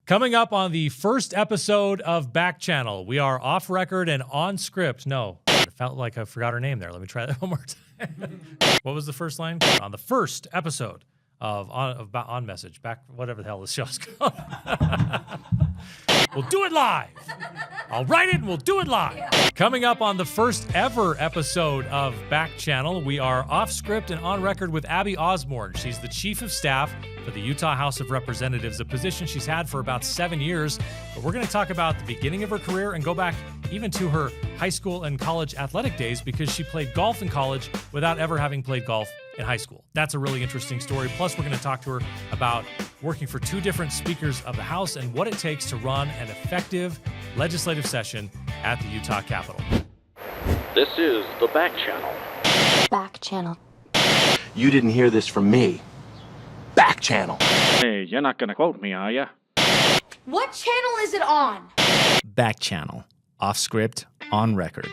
Coming up on the first episode of Back Channel, we are off record and on script. No, it felt like I forgot her name there. Let me try that one more time. What was the first line? On the first episode of On Message, back whatever the hell this show's called. We'll do it live. I'll write it and we'll do it live. Yeah. Coming up on the first ever episode of Back Channel, we are off script and on record with Abby Osborne. She's the Chief of Staff for the Utah House of Representatives, a position she's had for about 7 years. But we're going to talk about the beginning of her career and go back even to her high school and college athletic days because she played golf in college without ever having played golf in high school. That's a really interesting story. Plus, we're going to talk to her about working for 2 different speakers of the House and what it takes to run an effective legislative session at the Utah Capitol. This is the Back Channel. Back Channel. You didn't hear this from me. Back Channel. Hey, you're not going to quote me, are you? What channel is it on? Back Channel. Off script, on record.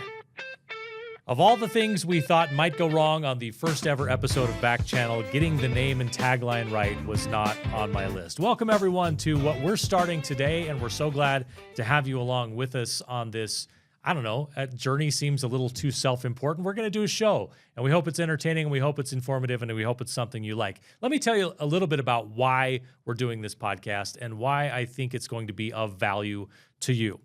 Of all the things we thought might go wrong on the first ever episode of Back Channel, getting the name and tagline right was not on my list. Welcome, everyone, to what we're starting today, and we're so glad to have you along with us on this, I don't know, journey seems a little too self-important. We're going to do a show, and we hope it's entertaining, and we hope it's informative, and we hope it's something you like. Let me tell you a little bit about why we're doing this podcast and why I think it's going to be of value to you.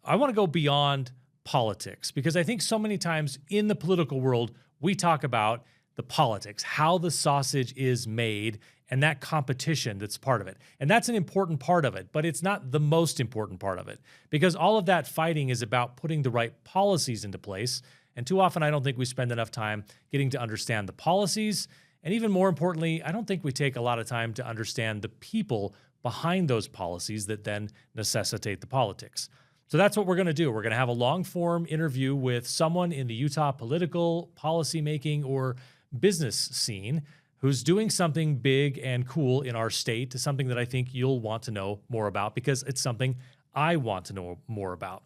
I want to go beyond politics, because I think so many times in the political world, we talk about the politics, how the sausage is made, and that competition that's part of it. And that's an important part of it, but it's not the most important part of it, because all of that fighting is about putting the right policies into place. And too often, I don't think we spend enough time getting to understand the policies. And even more importantly, I don't think we take a lot of time to understand the people behind those policies that then necessitate the politics. So that's what we're going to do. We're going to have a long-form interview with someone in the Utah political, policymaking, or business scene who's doing something big and cool in our state, something that I think you'll want to know more about because it's something I want to know more about.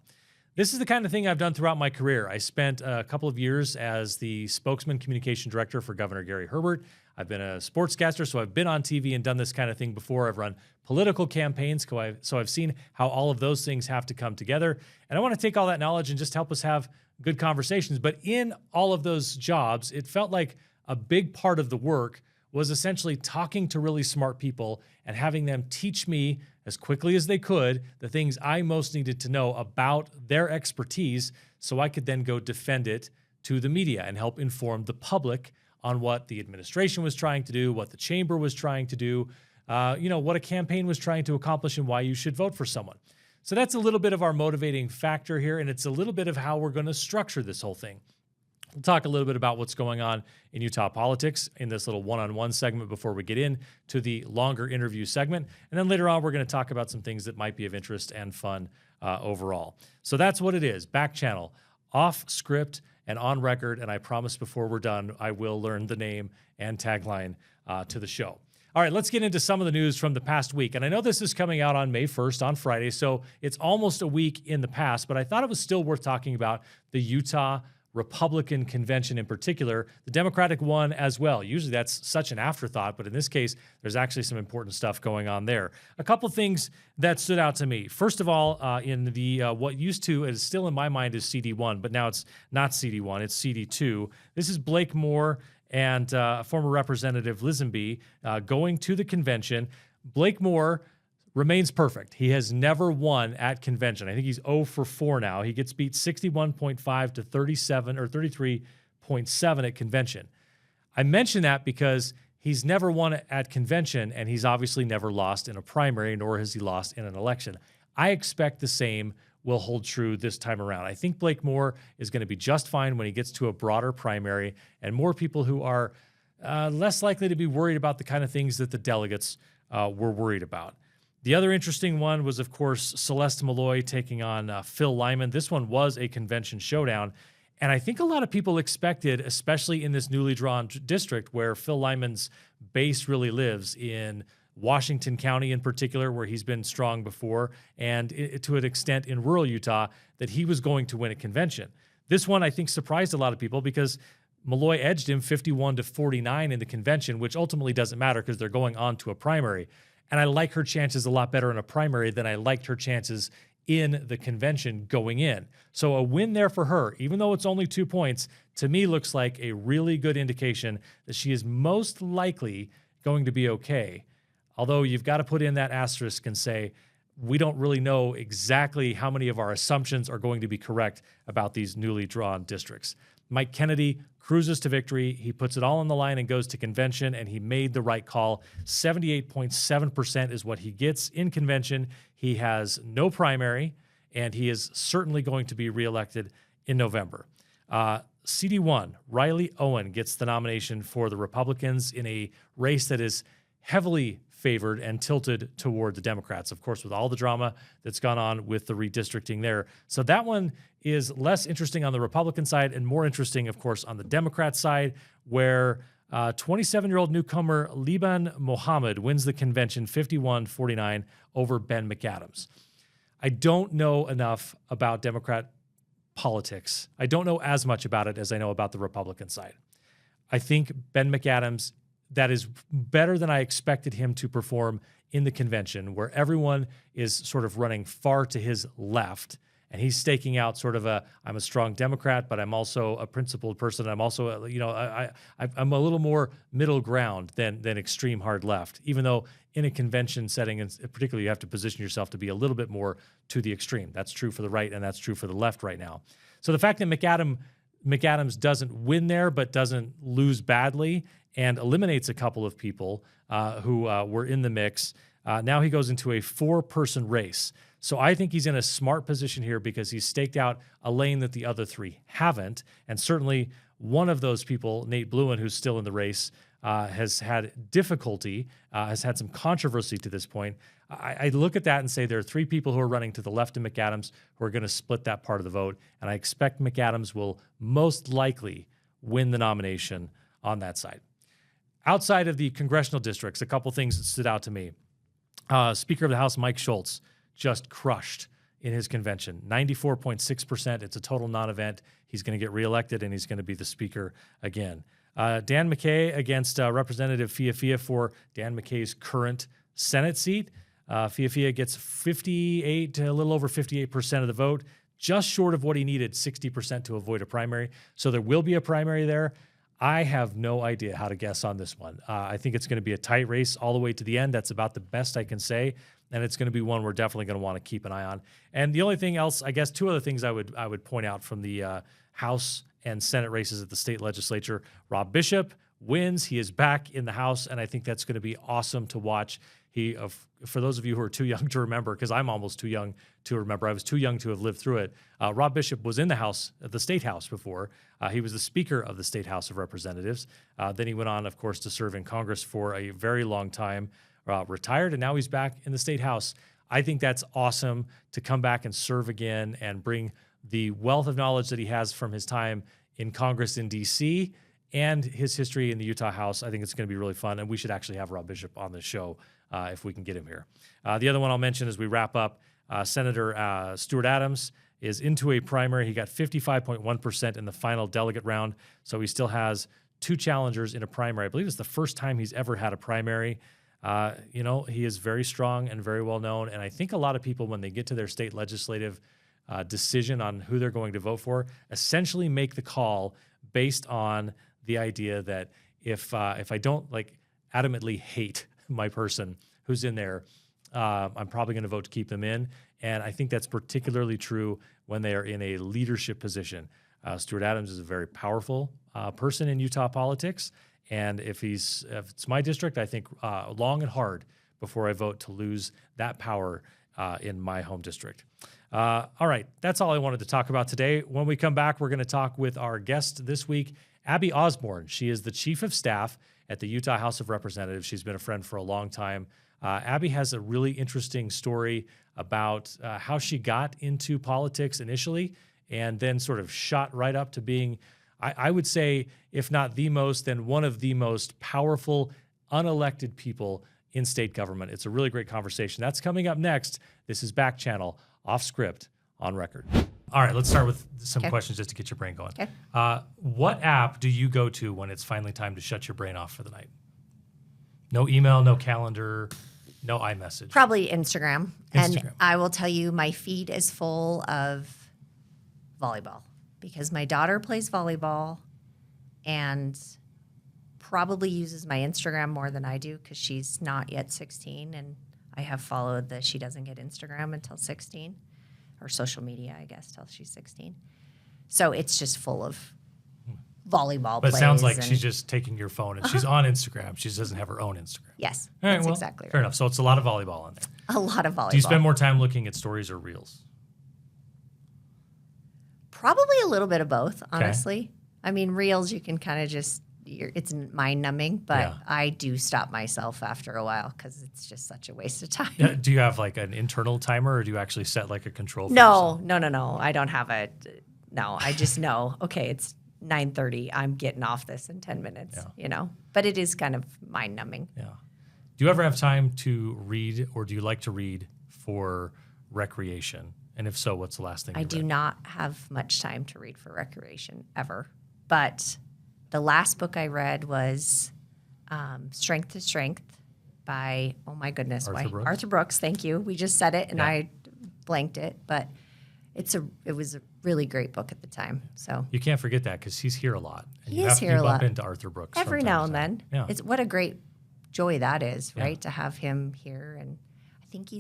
This is the kind of thing I've done throughout my career. I spent a couple of years as the spokesman communication director for Governor Gary Herbert. I've been a sportscaster, so I've been on TV and done this kind of thing before. I've run political campaigns, so I've seen how all of those things have to come together. And I want to take all that knowledge and just help us have good conversations. But in all of those jobs, it felt like a big part of the work was essentially talking to really smart people and having them teach me as quickly as they could the things I most needed to know about their expertise so I could then go defend it to the media and help inform the public on what the administration was trying to do, what the chamber was trying to do, what a campaign was trying to accomplish and why you should vote for someone. So that's a little bit of our motivating factor here, and it's a little bit of how we're going to structure this whole thing. We'll talk a little bit about what's going on in Utah politics in this little one-on-one segment before we get into the longer interview segment. And then later on, we're going to talk about some things that might be of interest and fun overall. So that's what it is. Back Channel, off script and on record. And I promise before we're done, I will learn the name and tagline to the show. All right, let's get into some of the news from the past week. And I know this is coming out on May 1st, on Friday, so it's almost a week in the past, but I thought it was still worth talking about the Utah Republican convention in particular, the Democratic one as well. Usually that's such an afterthought, but in this case, there's actually some important stuff going on there. A couple things that stood out to me. First of all, in the what used to is still in my mind is CD1, but now it's not CD1, it's CD2. This is Blake Moore and former Representative Lisenby going to the convention. Blake Moore remains perfect. He has never won at convention. I think he's 0 for 4 now. He gets beat 61.5 to 37 or 33.7 at convention. I mention that because he's never won at convention, and he's obviously never lost in a primary, nor has he lost in an election. I expect the same will hold true this time around. I think Blake Moore is going to be just fine when he gets to a broader primary and more people who are less likely to be worried about the kind of things that the delegates were worried about. The other interesting one was, of course, Celeste Malloy taking on Phil Lyman. This one was a convention showdown, and I think a lot of people expected, especially in this newly drawn district where Phil Lyman's base really lives in Washington County in particular, where he's been strong before, and to an extent in rural Utah, that he was going to win a convention. This one, I think, surprised a lot of people because Malloy edged him 51 to 49 in the convention, which ultimately doesn't matter because they're going on to a primary. And I like her chances a lot better in a primary than I liked her chances in the convention going in. So a win there for her, even though it's only 2 points, to me looks like a really good indication that she is most likely going to be okay. Although you've got to put in that asterisk and say, we don't really know exactly how many of our assumptions are going to be correct about these newly drawn districts. Mike Kennedy cruises to victory. He puts it all on the line and goes to convention, and he made the right call. 78.7% is what he gets in convention. He has no primary, and he is certainly going to be reelected in November. CD1, Riley Owen gets the nomination for the Republicans in a race that is heavily favored and tilted toward the Democrats, of course, with all the drama that's gone on with the redistricting there. So that one is less interesting on the Republican side and more interesting, of course, on the Democrat side, where 27-year-old newcomer Liban Mohammed wins the convention 51-49 over Ben McAdams. I don't know enough about Democrat politics. I don't know as much about it as I know about the Republican side. I think Ben McAdams, that is better than I expected him to perform in the convention, where everyone is sort of running far to his left, and he's staking out sort of I'm a strong Democrat, but I'm also a principled person. I'm also, I'm a little more middle ground than extreme hard left, even though in a convention setting, and particularly you have to position yourself to be a little bit more to the extreme. That's true for the right, and that's true for the left right now. So the fact that McAdams doesn't win there, but doesn't lose badly and eliminates a couple of people who were in the mix. Now he goes into a 4-person race. So I think he's in a smart position here because he's staked out a lane that the other 3 haven't. And certainly one of those people, Nate Bluen, who's still in the race, has had difficulty, has had some controversy to this point. I look at that and say there are 3 people who are running to the left of McAdams who are going to split that part of the vote. And I expect McAdams will most likely win the nomination on that side. Outside of the congressional districts, a couple things that stood out to me. Speaker of the House Mike Schultz just crushed in his convention, 94.6%. It's a total non-event. He's going to get reelected, and he's going to be the speaker again. Dan McKay against Representative Fiafia for Dan McKay's current Senate seat. Fiafia gets 58 to a little over 58% of the vote, just short of what he needed, 60% to avoid a primary. So there will be a primary there. I have no idea how to guess on this one. I think it's going to be a tight race all the way to the end. That's about the best I can say. And it's going to be one we're definitely going to want to keep an eye on. And the only thing else, I guess 2 other things I would point out from the House and Senate races at the state legislature. Rob Bishop wins. He is back in the House, and I think that's going to be awesome to watch. For those of you who are too young to remember, because I'm almost too young to remember, I was too young to have lived through it. Rob Bishop was in the House, the State House before. He was the Speaker of the State House of Representatives. Then he went on, of course, to serve in Congress for a very long time, retired, and now he's back in the State House. I think that's awesome to come back and serve again and bring the wealth of knowledge that he has from his time in Congress in D.C. and his history in the Utah House. I think it's going to be really fun, and we should actually have Rob Bishop on the show if we can get him here. The other one I'll mention as we wrap up, Senator Stuart Adams is into a primary. He got 55.1% in the final delegate round, so he still has 2 challengers in a primary. I believe it's the first time he's ever had a primary. He is very strong and very well known, and I think a lot of people, when they get to their state legislative decision on who they're going to vote for, essentially make the call based on the idea that if I don't adamantly hate my person who's in there, I'm probably going to vote to keep them in. And I think that's particularly true when they are in a leadership position. Stuart Adams is a very powerful person in Utah politics. And if it's my district, I think long and hard before I vote to lose that power in my home district. All right, that's all I wanted to talk about today. When we come back, we're going to talk with our guest this week, Abby Osborne. She is the Chief of Staff at the Utah House of Representatives. She's been a friend for a long time. Abby has a really interesting story about how she got into politics initially and then sort of shot right up to being, I would say, if not the most, then one of the most powerful unelected people in state government. It's a really great conversation. That's coming up next. This is Back Channel, Off Script, On Record. All right, let's start with some questions just to get your brain going. Okay. What app do you go to when it's finally time to shut your brain off for the night? No email, no calendar. No iMessage. Probably Instagram. And Instagram. I will tell you, my feed is full of volleyball because my daughter plays volleyball and probably uses my Instagram more than I do because she's not yet 16. And I have followed that she doesn't get Instagram until 16, or social media, I guess, till she's 16. So it's just full of volleyball But it plays. sounds like and- she's just taking your phone and she's on Instagram. She just doesn't have her own Instagram. Yes, All right, that's well, exactly fair right. enough. So it's a lot of volleyball on there. A lot of volleyball. Do you spend more time looking at stories or reels? Probably a little bit of both, honestly. I mean, reels, you can kind of just, it's mind numbing, but Yeah. I do stop myself after a while because it's just such a waste of time. Do you have like an internal timer or do you actually set like a control for No, yourself? no. I don't have a, no, I just know, okay, it's 9:30. I'm getting off this in 10 minutes, but it is kind of mind numbing. Yeah. Do you ever have time to read or do you like to read for recreation? And if so, what's the last thing I you do read? not have much time to read for recreation ever. But the last book I read was Strength to Strength by, oh my goodness, Arthur Brooks? Arthur Brooks. Thank you. We just said it and Yeah. I blanked it, but it was a really great book at the time. So You can't forget that because he's here a lot. And He you is have, here you a bump lot. into Arthur Brooks every from now time and to then, time. Yeah. it's what a great joy that is, Yeah. right? To have him here. And I think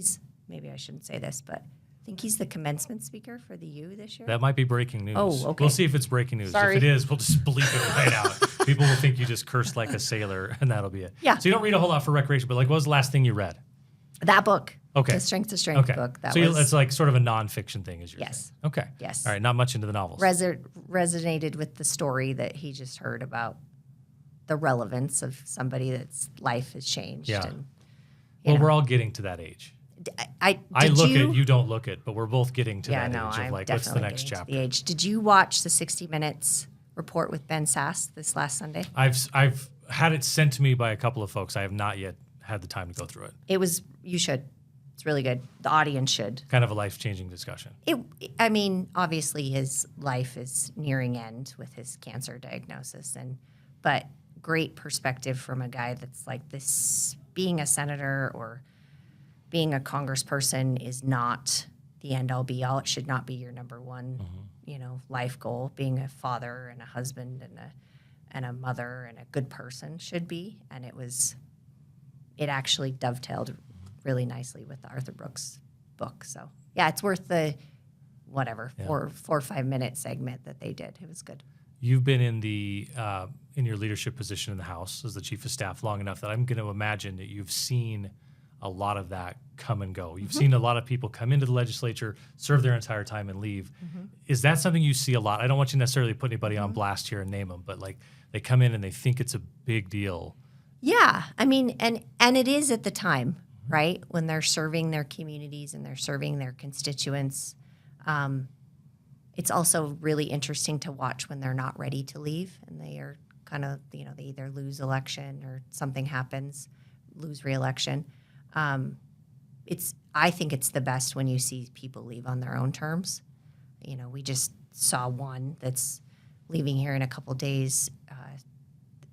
maybe I shouldn't say this, but I think he's the commencement speaker for the U this year. That might be breaking news. Oh, okay. We'll see if it's breaking news. Sorry. If it is, we'll just bleep it right out. People will think you just cursed like a sailor, and that'll be it. Yeah. So you don't read a whole lot for recreation, but like, what was the last thing you read? That book. Okay. The Strength to Strength Okay. book. That so was it's like sort of a nonfiction thing, is your Yes. thing. Okay. Yes. All right. Not much into the novels. resonated with the story that he just heard about the relevance of somebody that's life has changed. Yeah. And, Well, we're all getting to that age. I look at you don't look it, but we're both getting to Yeah, that no, age of I'm like, what's the definitely next getting to chapter? the age. Did you watch the 60 Minutes report with Ben Sass this last Sunday? I've had it sent to me by a couple of folks. I have not yet had the time to go through it. You should. It's really good. The audience should. Kind of a life-changing discussion. I mean, obviously his life is nearing end with his cancer diagnosis, but great perspective from a guy that's like this. Being a senator or being a congressperson is not the end-all be-all. It should not be your number one, life goal. Being a father and a husband and a mother and a good person should be, and it actually dovetailed really nicely with the Arthur Brooks book. So yeah, it's worth the whatever 4 or 5 minute segment that they did. It was good. You've been in in your leadership position in the House as the chief of staff long enough that I'm going to imagine that you've seen a lot of that come and go. You've seen a lot of people come into the legislature, serve their entire time, and leave. Is that something you see a lot? I don't want you to necessarily put anybody on blast here and name them, but like they come in and they think it's a big deal. Yeah, I mean, and it is at the time, right, when they're serving their communities and they're serving their constituents. It's also really interesting to watch when they're not ready to leave and they are kind of, they either lose election or something happens, lose re-election. I think it's the best when you see people leave on their own terms. We just saw one that's leaving here in a couple of days,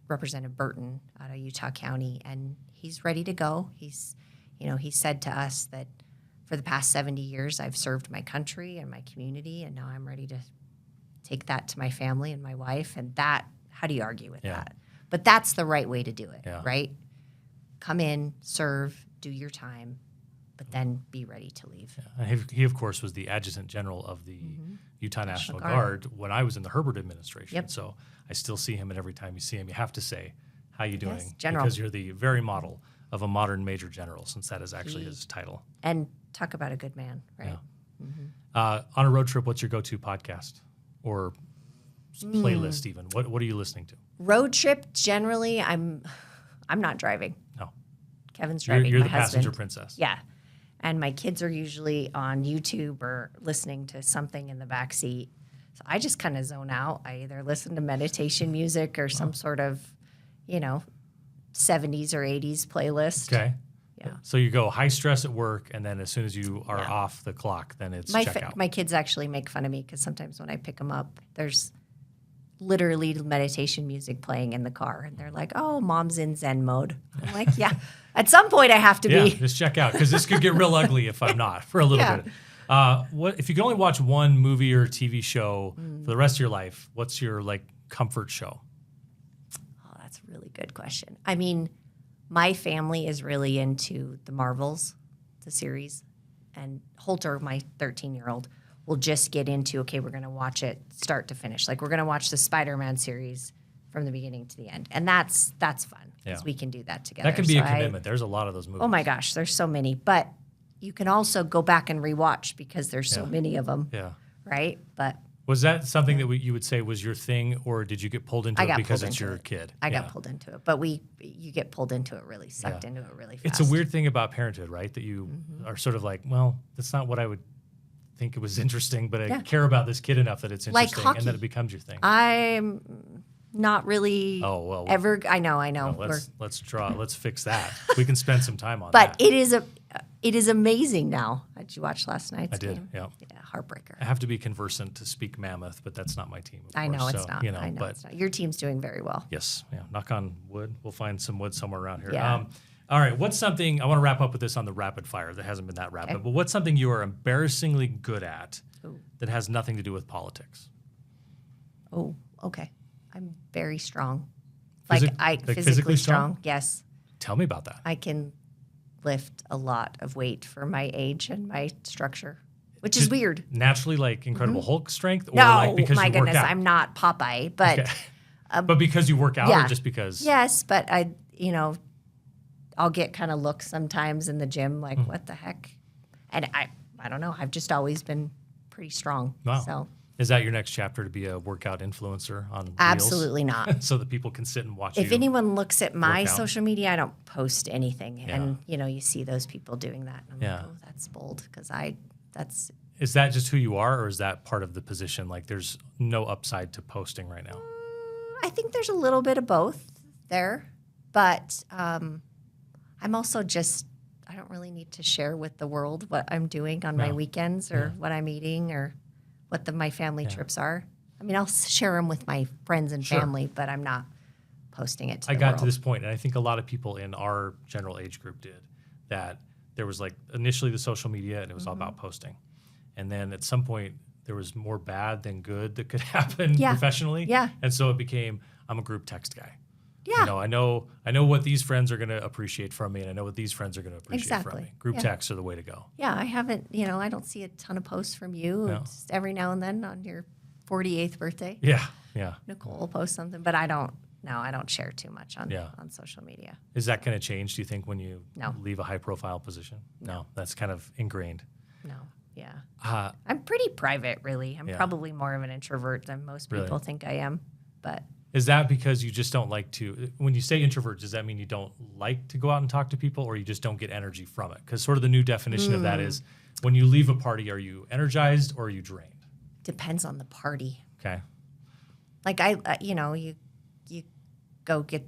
Representative Burton out of Utah County, and he's ready to go. He said to us that for the past 70 years, I've served my country and my community, and now I'm ready to take that to my family and my wife. And that, how do you argue with that? But that's the right way to do it, right? Come in, serve, do your time, but then be ready to leave. Yeah. And he, of course, was the adjutant general of the Utah National Guard when I was in the Herbert administration. Yep. So I still see him, and every time you see him, you have to say, how you doing? Yes, General. Because you're the very model of a modern major general, since that is actually his title. And talk about a good man, right? Yeah. On a road trip, what's your go-to podcast or playlist even? What are you listening to? Road trip, generally, I'm not driving. No. Kevin's driving, You're my the husband. passenger princess. Yeah. And my kids are usually on YouTube or listening to something in the back seat. So I just kind of zone out. I either listen to meditation music or some sort of, 70s or 80s playlist. Okay. Yeah. So you go high stress at work, and then as soon as you are off the clock, then it's check out. My kids actually make fun of me because sometimes when I pick them up, there's literally meditation music playing in the car. And they're like, oh, mom's in Zen mode. I'm like, yeah, at some point I have to Yeah, be. just check out because this could get real ugly if I'm not for a little Yeah. bit. What if you could only watch one movie or TV show for the rest of your life? What's your like comfort show? Oh, that's a really good question. I mean, my family is really into the Marvels, the series. And Holter, my 13-year-old, will just get into, okay, we're going to watch it start to finish. Like we're going to watch the Spider-Man series from the beginning to the end. And that's fun because we can do that together. That can be a commitment. There's a lot of those movies. Oh my gosh, there's so many. But you can also go back and rewatch because there's so many of them, Yeah. right? But Was that something that you would say was your thing, or did you get pulled into I it got because pulled it's into your it. kid? I got pulled into it. But you get pulled into it really, sucked into it really fast. It's a weird thing about parenthood, right? That you are sort of like, well, that's not what I would think it was interesting, but I care about this kid enough that it's Like interesting, hockey. and then it becomes your thing. I'm not really ever. I know. No, let's fix that. We can spend some time on But that. it is amazing now. Did you watch last night's I did, game? yeah. Yeah, heartbreaker. I have to be conversant to speak Mammoth, but that's not my team. Of I know course. it's So, not. You know, I know but it's not. Your team's doing very well. yes, yeah. Knock on wood. We'll find some wood somewhere around here. Yeah. All right. What's something I want to wrap up with this on the rapid fire? That hasn't been that rapid, but what's something you are embarrassingly good at that has nothing to do with politics? Oh, okay. I'm very strong. Physically strong? Yes, Tell me about that. I can lift a lot of weight for my age and my structure, which is weird. Naturally, like Incredible Hulk strength, or No, like because my you work goodness, out? I'm not Popeye, but Okay. But because you work out, yeah. or just because? yes, but I'll get kind of looks sometimes in the gym, like what the heck, and I don't know. I've just always been pretty strong. Wow. So Is that your next chapter, to be a workout influencer on Reels? absolutely not. So that people can sit and watch If you? anyone looks at my work out. social media, I don't post anything, and you see those people doing that. And I'm Yeah. like, oh, that's bold because that's Is that just who you are, or is that part of the position? Like, there's no upside to posting right now. I think there's a little bit of both there, but I'm also just I don't really need to share with the world what I'm doing on my weekends or what I'm eating or what my family trips are. I mean, I'll share them with my friends and family, but I'm not posting it to the I got world. to this point, and I think a lot of people in our general age group did that. There was like initially the social media, and it was all about posting, and then at some point there was more bad than good that could happen professionally. Yeah. And so it became, I'm a group text guy. Yeah. You know, I know what these friends are going to appreciate from me, and I know what these friends are going to appreciate from Exactly. me. Group Yeah. texts are the way to go. Yeah, I haven't, I don't see a ton of posts from you. No. Just every now and then on your 48th birthday, Yeah. Yeah. Nicole will post something, but I don't share too much on Yeah. on social media. Is that going to change, do you think, when you No. leave a high profile position? No. That's kind of ingrained. No, yeah. Uh, I'm pretty private, really. I'm Yeah. probably more of an introvert than most Really? people think I am, but Is that because you just don't like to, when you say introvert, does that mean you don't like to go out and talk to people, or you just don't get energy from it? Because sort of the new definition of that is when you leave a party, are you energized or are you drained? depends on the party. Okay. Like you go get,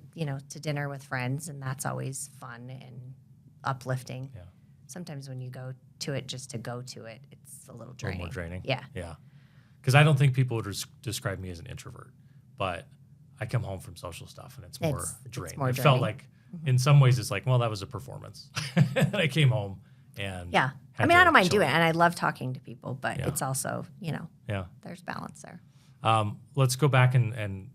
to dinner with friends, and that's always fun and uplifting. Yeah. Sometimes when you go to it just to go to it, it's a little A draining. little more draining. Yeah. Yeah. Because I don't think people would describe me as an introvert, but I come home from social stuff and it's more It's draining. more It felt draining. like, in some ways, it's like, well, that was a performance. And I came home and Yeah. I had mean, to I don't mind chill doing it, out. and I love talking to people, but Yeah. it's also, Yeah. there's balance there. Let's go back and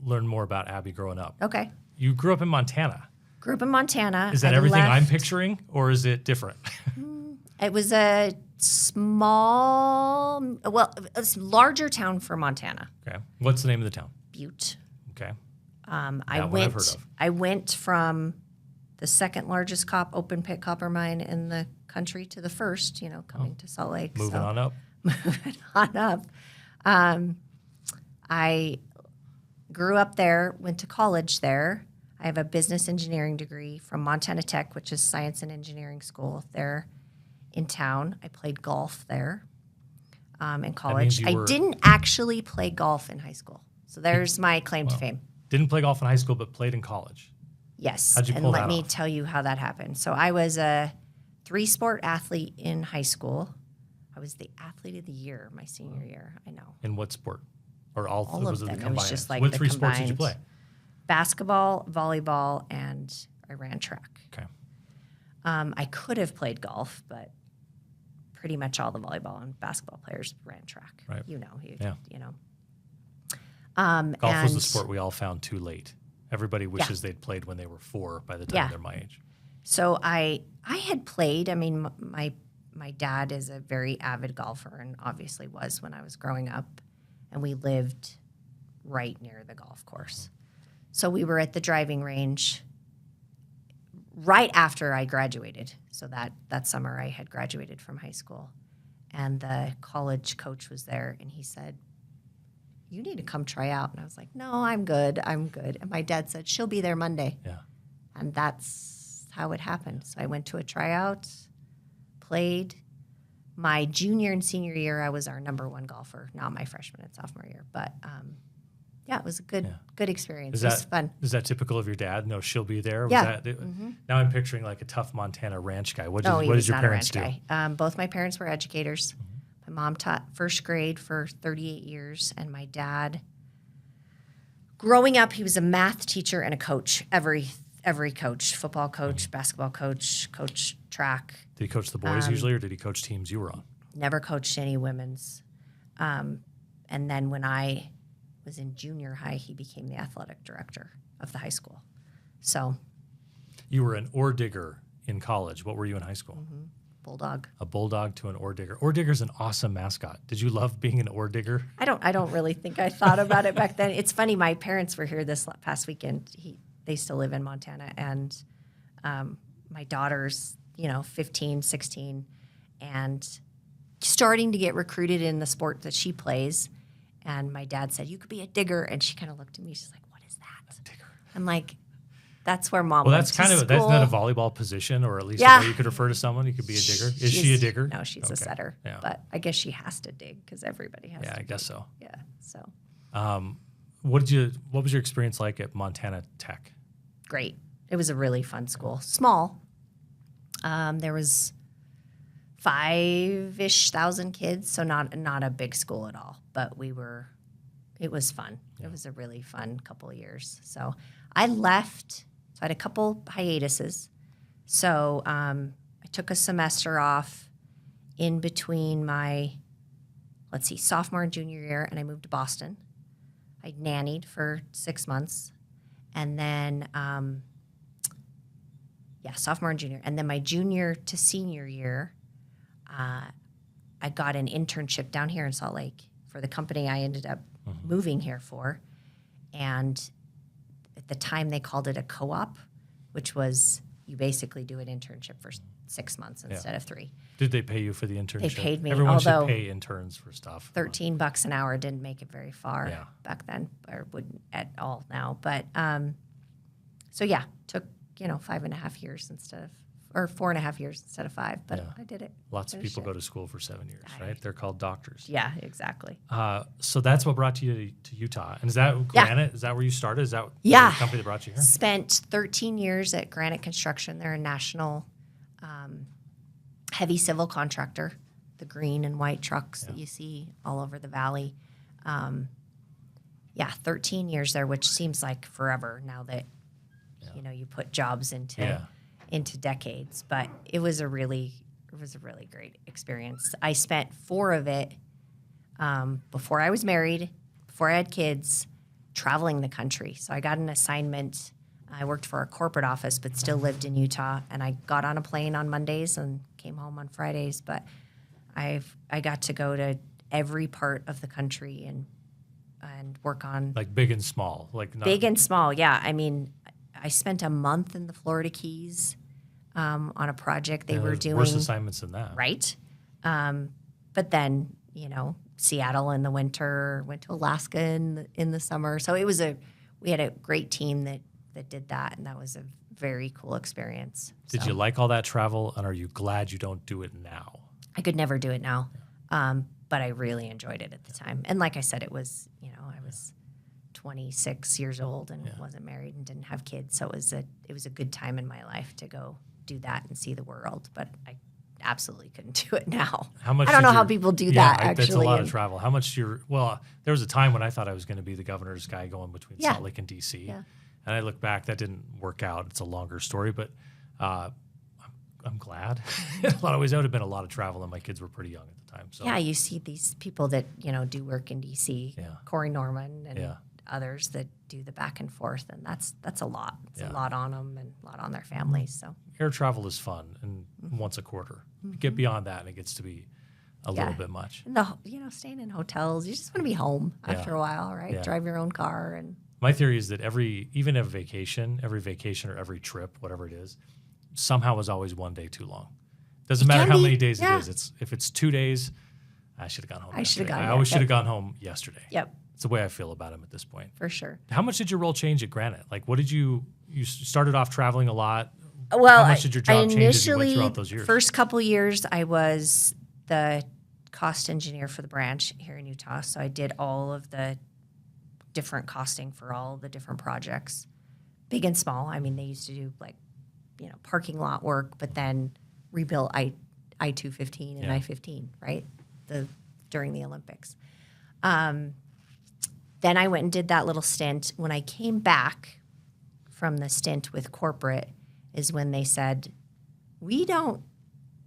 learn more about Abby growing up. Okay. You grew up in Montana. Grew up in Montana. Is that I everything I'm left- picturing, or is it different? It was a larger town for Montana, Okay. What's the name of the town? Butte. Okay. I That one I've went. heard of. I went from the second largest open pit copper mine in the country to the first. Coming to Salt Lake. Moving on up. Moving on up. I grew up there. Went to college there. I have a business engineering degree from Montana Tech, which is science and engineering school there in town. I played golf there in college. you I were- didn't actually play golf in high school. So there's my claim to fame. Didn't play golf in high school, but played in college. Yes. How'd you and pull let that me off? tell you how that happened. So I was a 3-sport athlete in high school. I was the athlete of the year my senior year. I know. In what sport? Or all of was it the them. It combined? was just like What the 3 sports did you play? combined basketball, volleyball, and I ran track. Okay. I could have played golf, but pretty much all the volleyball and basketball players ran track. Right. You know, you know. Golf was the and- sport we all found too late. Everybody wishes they'd played when they were 4 by the time Yeah. they're my age. So I had played. I mean, my dad is a very avid golfer and obviously was when I was growing up, and we lived right near the golf course. So we were at the driving range right after I graduated. So that summer I had graduated from high school, and the college coach was there, and he said, "You need to come try out." And I was like, "No, I'm good. I'm good." And my dad said, "She'll be there Monday." Yeah. And that's how it happened. So I went to a tryout, played. My junior and senior year, I was our number 1 golfer, not my freshman and sophomore year. But yeah, it was a good experience. It was fun. Is that typical of your dad? No, she'll be there. Yeah. Now I'm picturing like a tough Montana ranch guy. What No, he did was your not a parents ranch do? guy. Both my parents were educators. My mom taught first grade for 38 years, and my dad, growing up, he was a math teacher and a coach. Every coach, football coach, basketball coach, coach track. Did he coach the boys usually, or did he coach teams you were on? Never coached any women's. And then when I was in junior high, he became the athletic director of the high school. So You were an ore digger in college. What were you in high school? bulldog. A bulldog to an ore digger. Ore digger's an awesome mascot. Did you love being an ore digger? I don't really think I thought about it back then. It's funny. My parents were here this past weekend. They still live in Montana, and my daughter's 15, 16, and starting to get recruited in the sport that she plays. And my dad said, "You could be a digger," and she kind of looked at me. She's like, "What is that?" A digger. I'm like, "That's where mom." Well, went that's to kind of school. that's not a volleyball position, or at least Yeah. a way you could refer to someone. You could be a digger. Is she a She's- digger? No, she's a Okay. setter. Yeah. But I guess she has to dig because everybody has. Yeah, to I guess dig. so. Yeah. So What was your experience like at Montana Tech? great. It was a really fun school. Small. There was 5-ish thousand kids, so not a big school at all. But it was fun. It was a really fun couple of years. So I left. So I had a couple hiatuses. So I took a semester off in between my, sophomore and junior year, and I moved to Boston. I nannied for 6 months, and then sophomore and junior, and then my junior to senior year, I got an internship down here in Salt Lake for the company I ended up moving here for, and at the time they called it a co-op, which was you basically do an internship for 6 months instead of 3. Did they pay you for the internship? paid me, Everyone should although pay interns for stuff. $13 an hour didn't make it very far Yeah. back then, or wouldn't at all now. But took 5.5 years or 4.5 years instead of 5. But Yeah. I did it. Lots of Finished people it. go to school for 7 years, right? They're called doctors. Yeah, exactly. So that's what brought you to Utah. And is that Granite? Is that where you started? Is that Yeah. the company that brought you here? Spent 13 years at Granite Construction. They're a national heavy civil contractor. The green and white trucks that you see all over the valley. 13 years there, which seems like forever now that you put jobs into decades. But it was a really great experience. I spent 4 of it before I was married, before I had kids, traveling the country. So I got an assignment. I worked for a corporate office, but still lived in Utah. And I got on a plane on Mondays and came home on Fridays. But I got to go to every part of the country and work on Like big and small, like not, big and small. Yeah, I mean, I spent a month in the Florida Keys on a project they were there's doing. worse assignments than that. Right. But then, Seattle in the winter, went to Alaska in the summer. So we had a great team that did that, and that was a very cool experience. Did So you like all that travel, and are you glad you don't do it now? I could never do it now, but I really enjoyed it at the time. And like I said, it was, I was 26 years old and wasn't married and didn't have kids. So it was a good time in my life to go do that and see the world. But I absolutely couldn't do it now. How much? I don't did know how your- people do yeah, that. Actually, that's a lot of and- travel. How much well, there was a time when I thought I was going to be the governor's guy going between Yeah. Salt Lake and DC. Yeah. And I look back, that didn't work out. It's a longer story, but I'm glad. In a lot of ways, that would have been a lot of travel, and my kids were pretty young at the time. So Yeah, you see these people that do work in DC, Yeah. Corey Norman and Yeah. others that do the back and forth, and that's a lot. It's Yeah. a lot on them and a lot on their families. So air travel is fun, and once a quarter. You get beyond that, and it gets to be a little bit much. and staying in hotels, you just want to be home after a while, right? Yeah. Drive your own car and My theory is that even every vacation or every trip, whatever it is, somehow is always one day too long. Doesn't matter can how be, many days yeah. it is. If it's 2 days, I should have gone home. I should have yesterday. gone, I always yeah. should have gone home yesterday. Yep, It's the way I feel about him at this point. for sure. How much did your role change at Granite? Like, what did you started off traveling a lot? Well, how much did your job change as you went throughout those years? First couple years, I was the cost engineer for the branch here in Utah. So I did all of the different costing for all the different projects, big and small. I mean, they used to do parking lot work, but then rebuilt I-215 and Yeah. I-15, right? During the Olympics. Then I went and did that little stint. When I came back from the stint with corporate is when they said,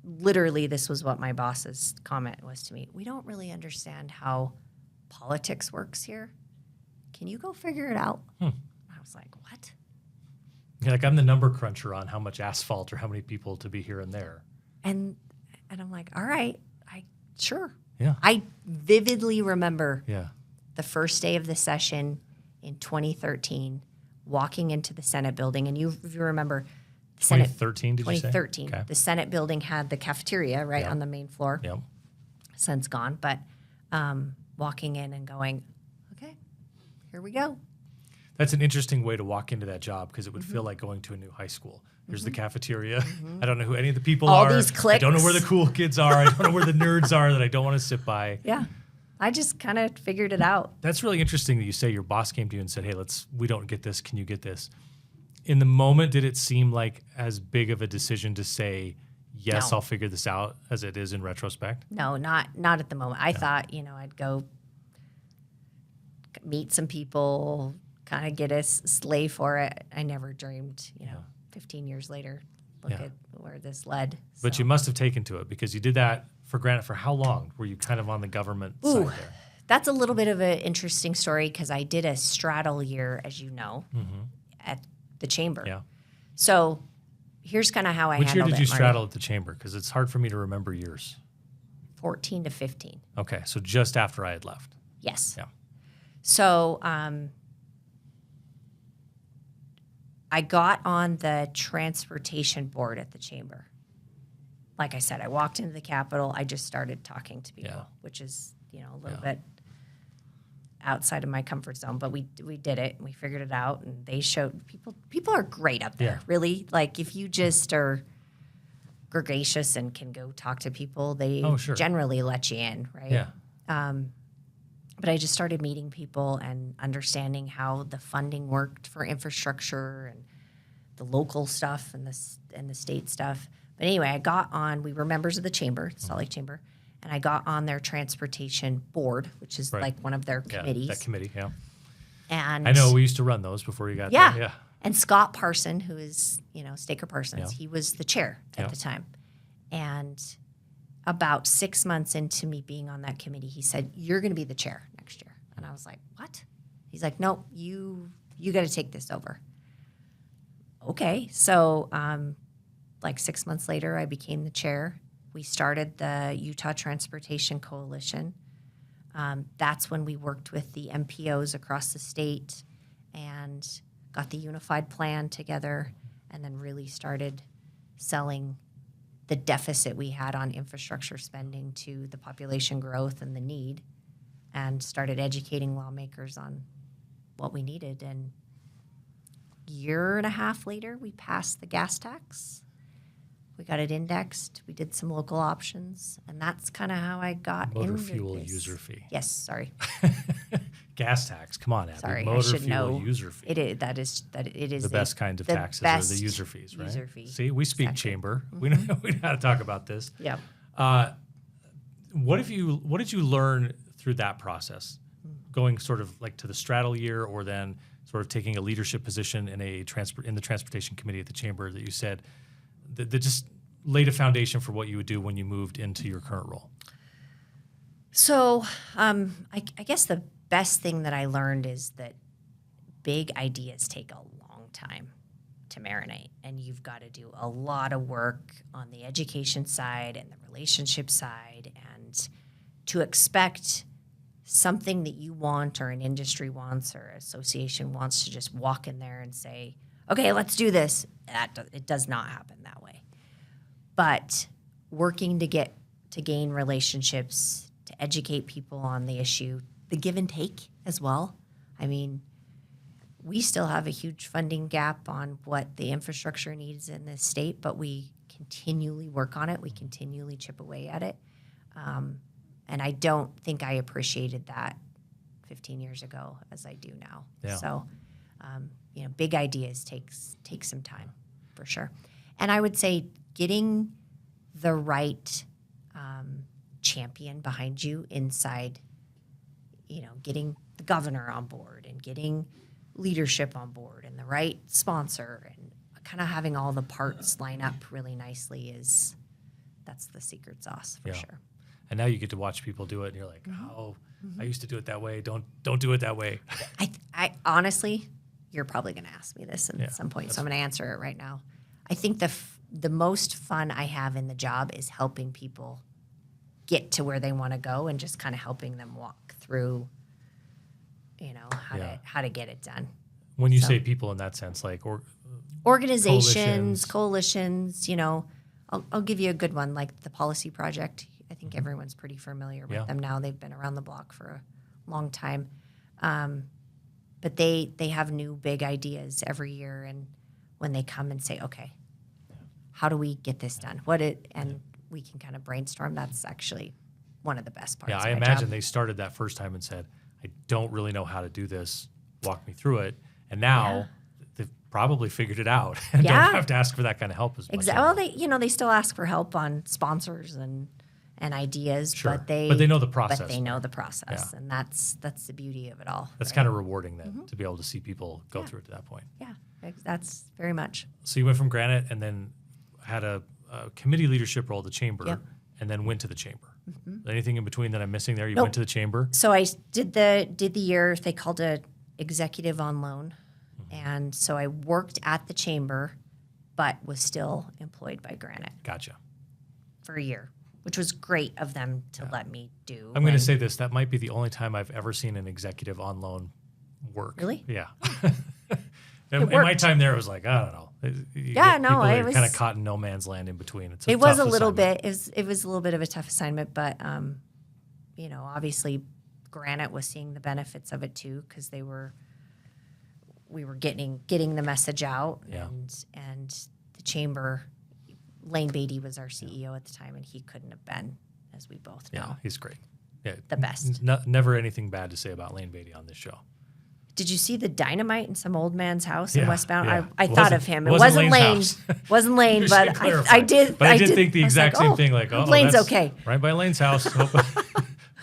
literally this was what my boss's comment was to me, we don't really understand how politics works here. Can you go figure it out? I was like, what? You're like, I'm the number cruncher on how much asphalt or how many people to be here and there. And I'm like, all right, sure. Yeah. I vividly remember Yeah. the first day of the session in 2013, walking into the Senate building. And if you remember, the Senate 2013, did you say? 2013, Okay. the Senate building had the cafeteria right Yeah. on the main floor. Yep. Since gone, but walking in and going, okay, here we go. That's an interesting way to walk into that job because it would Mm-hmm. feel like going to a new high school. There's the cafeteria. I don't know who any of the people All are. these I don't know where the cliques. cool kids are. I don't know where the nerds are that I don't want to sit by. Yeah, I just kind of figured it out. That's really interesting that you say your boss came to you and said, hey, we don't get this. Can you get this? In the moment, did it seem like as big of a decision to say, yes, No. I'll figure this out as it is in retrospect? No, not at the moment. I thought, I'd go meet some people, kind of get a slay for it. I never dreamed, 15 years later, look Yeah. at where this led. But So- you must have taken to it because you did that for Granite for how long? Were you kind of on the government Ooh, side there? that's a little bit of an interesting story because I did a straddle year, as you know, at the chamber. Yeah. So here's kind of how I Which year handled did you it, Marty. straddle at the chamber? Because it's hard for me to remember years. 14 to 15. Okay, so just after I had left. Yes. Yeah. So I got on the transportation board at the chamber. Like I said, I walked into the Capitol. I just started talking to people, Yeah. which is, a little bit outside of my comfort zone. But we did it, and we figured it out. And they showed people are great up there, Yeah. really. Like if you just are gregarious and can go talk to people, they Oh, sure. generally let you in, right? Yeah. But I just started meeting people and understanding how the funding worked for infrastructure and the local stuff and the state stuff. But anyway, I got on. We were members of the chamber, Salt Lake Chamber, and I got on their transportation board, which is Right. like one of their Yeah, committees. that committee, yeah. And I know we used to run those before you got yeah. there. Yeah. And Scott Parson, who is, Staker Parsons, Yeah. he was the chair at Yeah. the time. And about 6 months into me being on that committee, he said, "You're going to be the chair next year." And I was like, "What?" He's like, "No, you got to take this over." Okay. So like 6 months later, I became the chair. We started the Utah Transportation Coalition. That's when we worked with the MPOs across the state and got the unified plan together, and then really started selling the deficit we had on infrastructure spending to the population growth and the need, and started educating lawmakers on what we needed. And a year and a half later, we passed the gas tax. We got it indexed. We did some local options, and that's kind of how I got Motor into fuel this. user fee. Yes, sorry. gas tax. Come on, Abby. Sorry, I Motor should fuel know. user fee. It is The best kind of the taxes are best the user fees, right? user fee. See, we speak Exactly. chamber. We know how to talk about this. Yep. What did you learn through that process, going sort of like to the straddle year, or then sort of taking a leadership position in the transportation committee at the chamber that you said that just laid a foundation for what you would do when you moved into your current role? So I guess the best thing that I learned is that big ideas take a long time to marinate, and you've got to do a lot of work on the education side and the relationship side, and to expect something that you want or an industry wants or association wants to just walk in there and say, okay, let's do this. It does not happen that way. But working to gain relationships, to educate people on the issue, the give and take as well. I mean, we still have a huge funding gap on what the infrastructure needs in this state, but we continually work on it. We continually chip away at it. And I don't think I appreciated that 15 years ago as I do now. Yeah. So, big ideas take some time for sure. And I would say getting the right champion behind you inside, getting the governor on board and getting leadership on board and the right sponsor and kind of having all the parts line up really nicely that's the secret sauce for sure. And now you get to watch people do it, and you're like, oh, I used to do it that way. Don't do it that way. I honestly, you're probably going to ask me this at some point, so I'm going to answer it right now. I think the most fun I have in the job is helping people get to where they want to go and just kind of helping them walk through, how to get it done. When you say people in that sense, like organizations, coalitions, I'll give you a good one, like the Policy Project. I think everyone's pretty familiar with them now. They've been around the block for a long time. But they have new big ideas every year, and when they come and say, okay, how do we get this done? And we can kind of brainstorm. That's actually one of the best parts. Yeah, of I my imagine job. they started that first time and said, I don't really know how to do this. Walk me through it. And now they've probably figured it out and don't have to ask for that kind of help as much. Exactly. Well, they still ask for help on sponsors and ideas, Sure. but they know the process. But they know the process, and that's the beauty of it all. That's kind of rewarding then to be able to see people go through it to that point. Yeah, that's very much. So you went from Granite and then had a committee leadership role at the chamber, and then went to the chamber. Anything in between that I'm missing there? You went to the chamber? So I did the year they called it executive on loan, and so I worked at the chamber, but was still employed by Granite Gotcha. for a year, which was great of them to let me do. I'm going to say this. That might be the only time I've ever seen an executive on loan work. Really? Yeah. In my time there, it was like, I don't know. You Yeah, get no, people that it are was- kind of caught in no man's land in between. It's It was a tough little assignment. bit. It was a little bit of a tough assignment, but obviously, Granite was seeing the benefits of it too because we were getting the message out, and the chamber. Lane Beatty was our CEO at the time, and he couldn't have been, as we both know, Yeah, he's great. Yeah, the best. Never anything bad to say about Lane Beatty on this show. Did you see the dynamite in some old man's house Yeah, in Westbound? yeah. I It thought wasn't- of him. It wasn't wasn't Lane's Lane. house. Wasn't Lane, Just but to clarify. I did. But I did think the I was exact like, same thing. Like, oh, Lane's that's okay. right by Lane's house.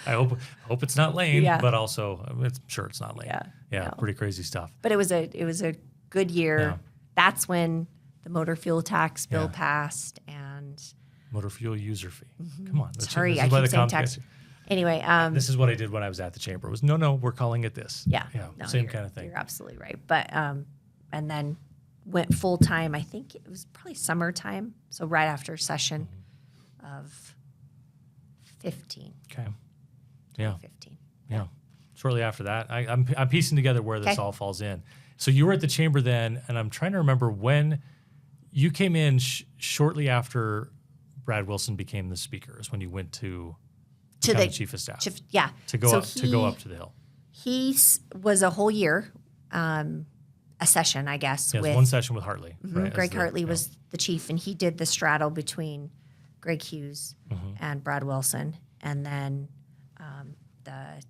I hope it's not Lane, Yeah. but also I'm sure it's not Lane. Yeah, no. Pretty crazy stuff. But it was a good year. Yeah. That's when the motor fuel tax bill Yeah. passed, and Motor fuel user fee. Come on. sorry, this I is why keep the saying tax. Anyway, This is what I did when I was at the chamber. Was no, we're calling it this. yeah, no, same you're- kind of thing. You're absolutely right. But and then went full time. I think it was probably summertime, so right after session of 15. Okay. Yeah. 15. Yeah. Shortly after that, I'm piecing together where this Okay. all falls in. So you were at the chamber then, and I'm trying to remember when you came in shortly after Brad Wilson became the speaker. Is when you went to become the chief of staff Yeah. to go So up to the Hill. He was a whole year, a session, I guess. Yes, with one session with Hartley. Right, Greg Hartley was the chief, and he did the straddle between Greg Hughes and Brad Wilson, and then the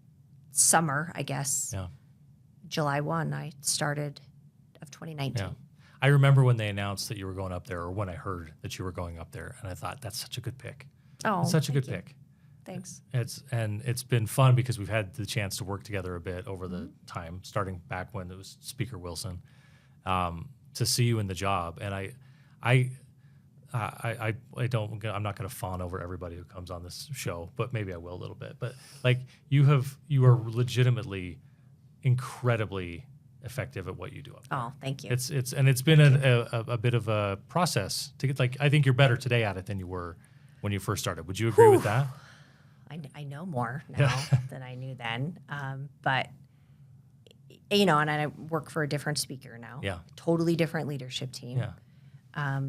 summer, I guess. Yeah. July 1, I started of 2019. Yeah. I remember when they announced that you were going up there, or when I heard that you were going up there, and I thought, that's such a good pick. Oh, It's such a thank good you. pick. Thanks. It's been fun because we've had the chance to work together a bit over the Mm-hmm. time, starting back when it was Speaker Wilson, to see you in the job. And I'm not going to fawn over everybody who comes on this show, but maybe I will a little bit. But like you are legitimately incredibly effective at what you do up there. Oh, thank you. It's been a bit of a process to get, like, I think you're better today at it than you were when you first started. Would you agree with that? I know more now than I knew then. But, and I work for a different speaker now. Yeah. Totally different leadership team. Yeah.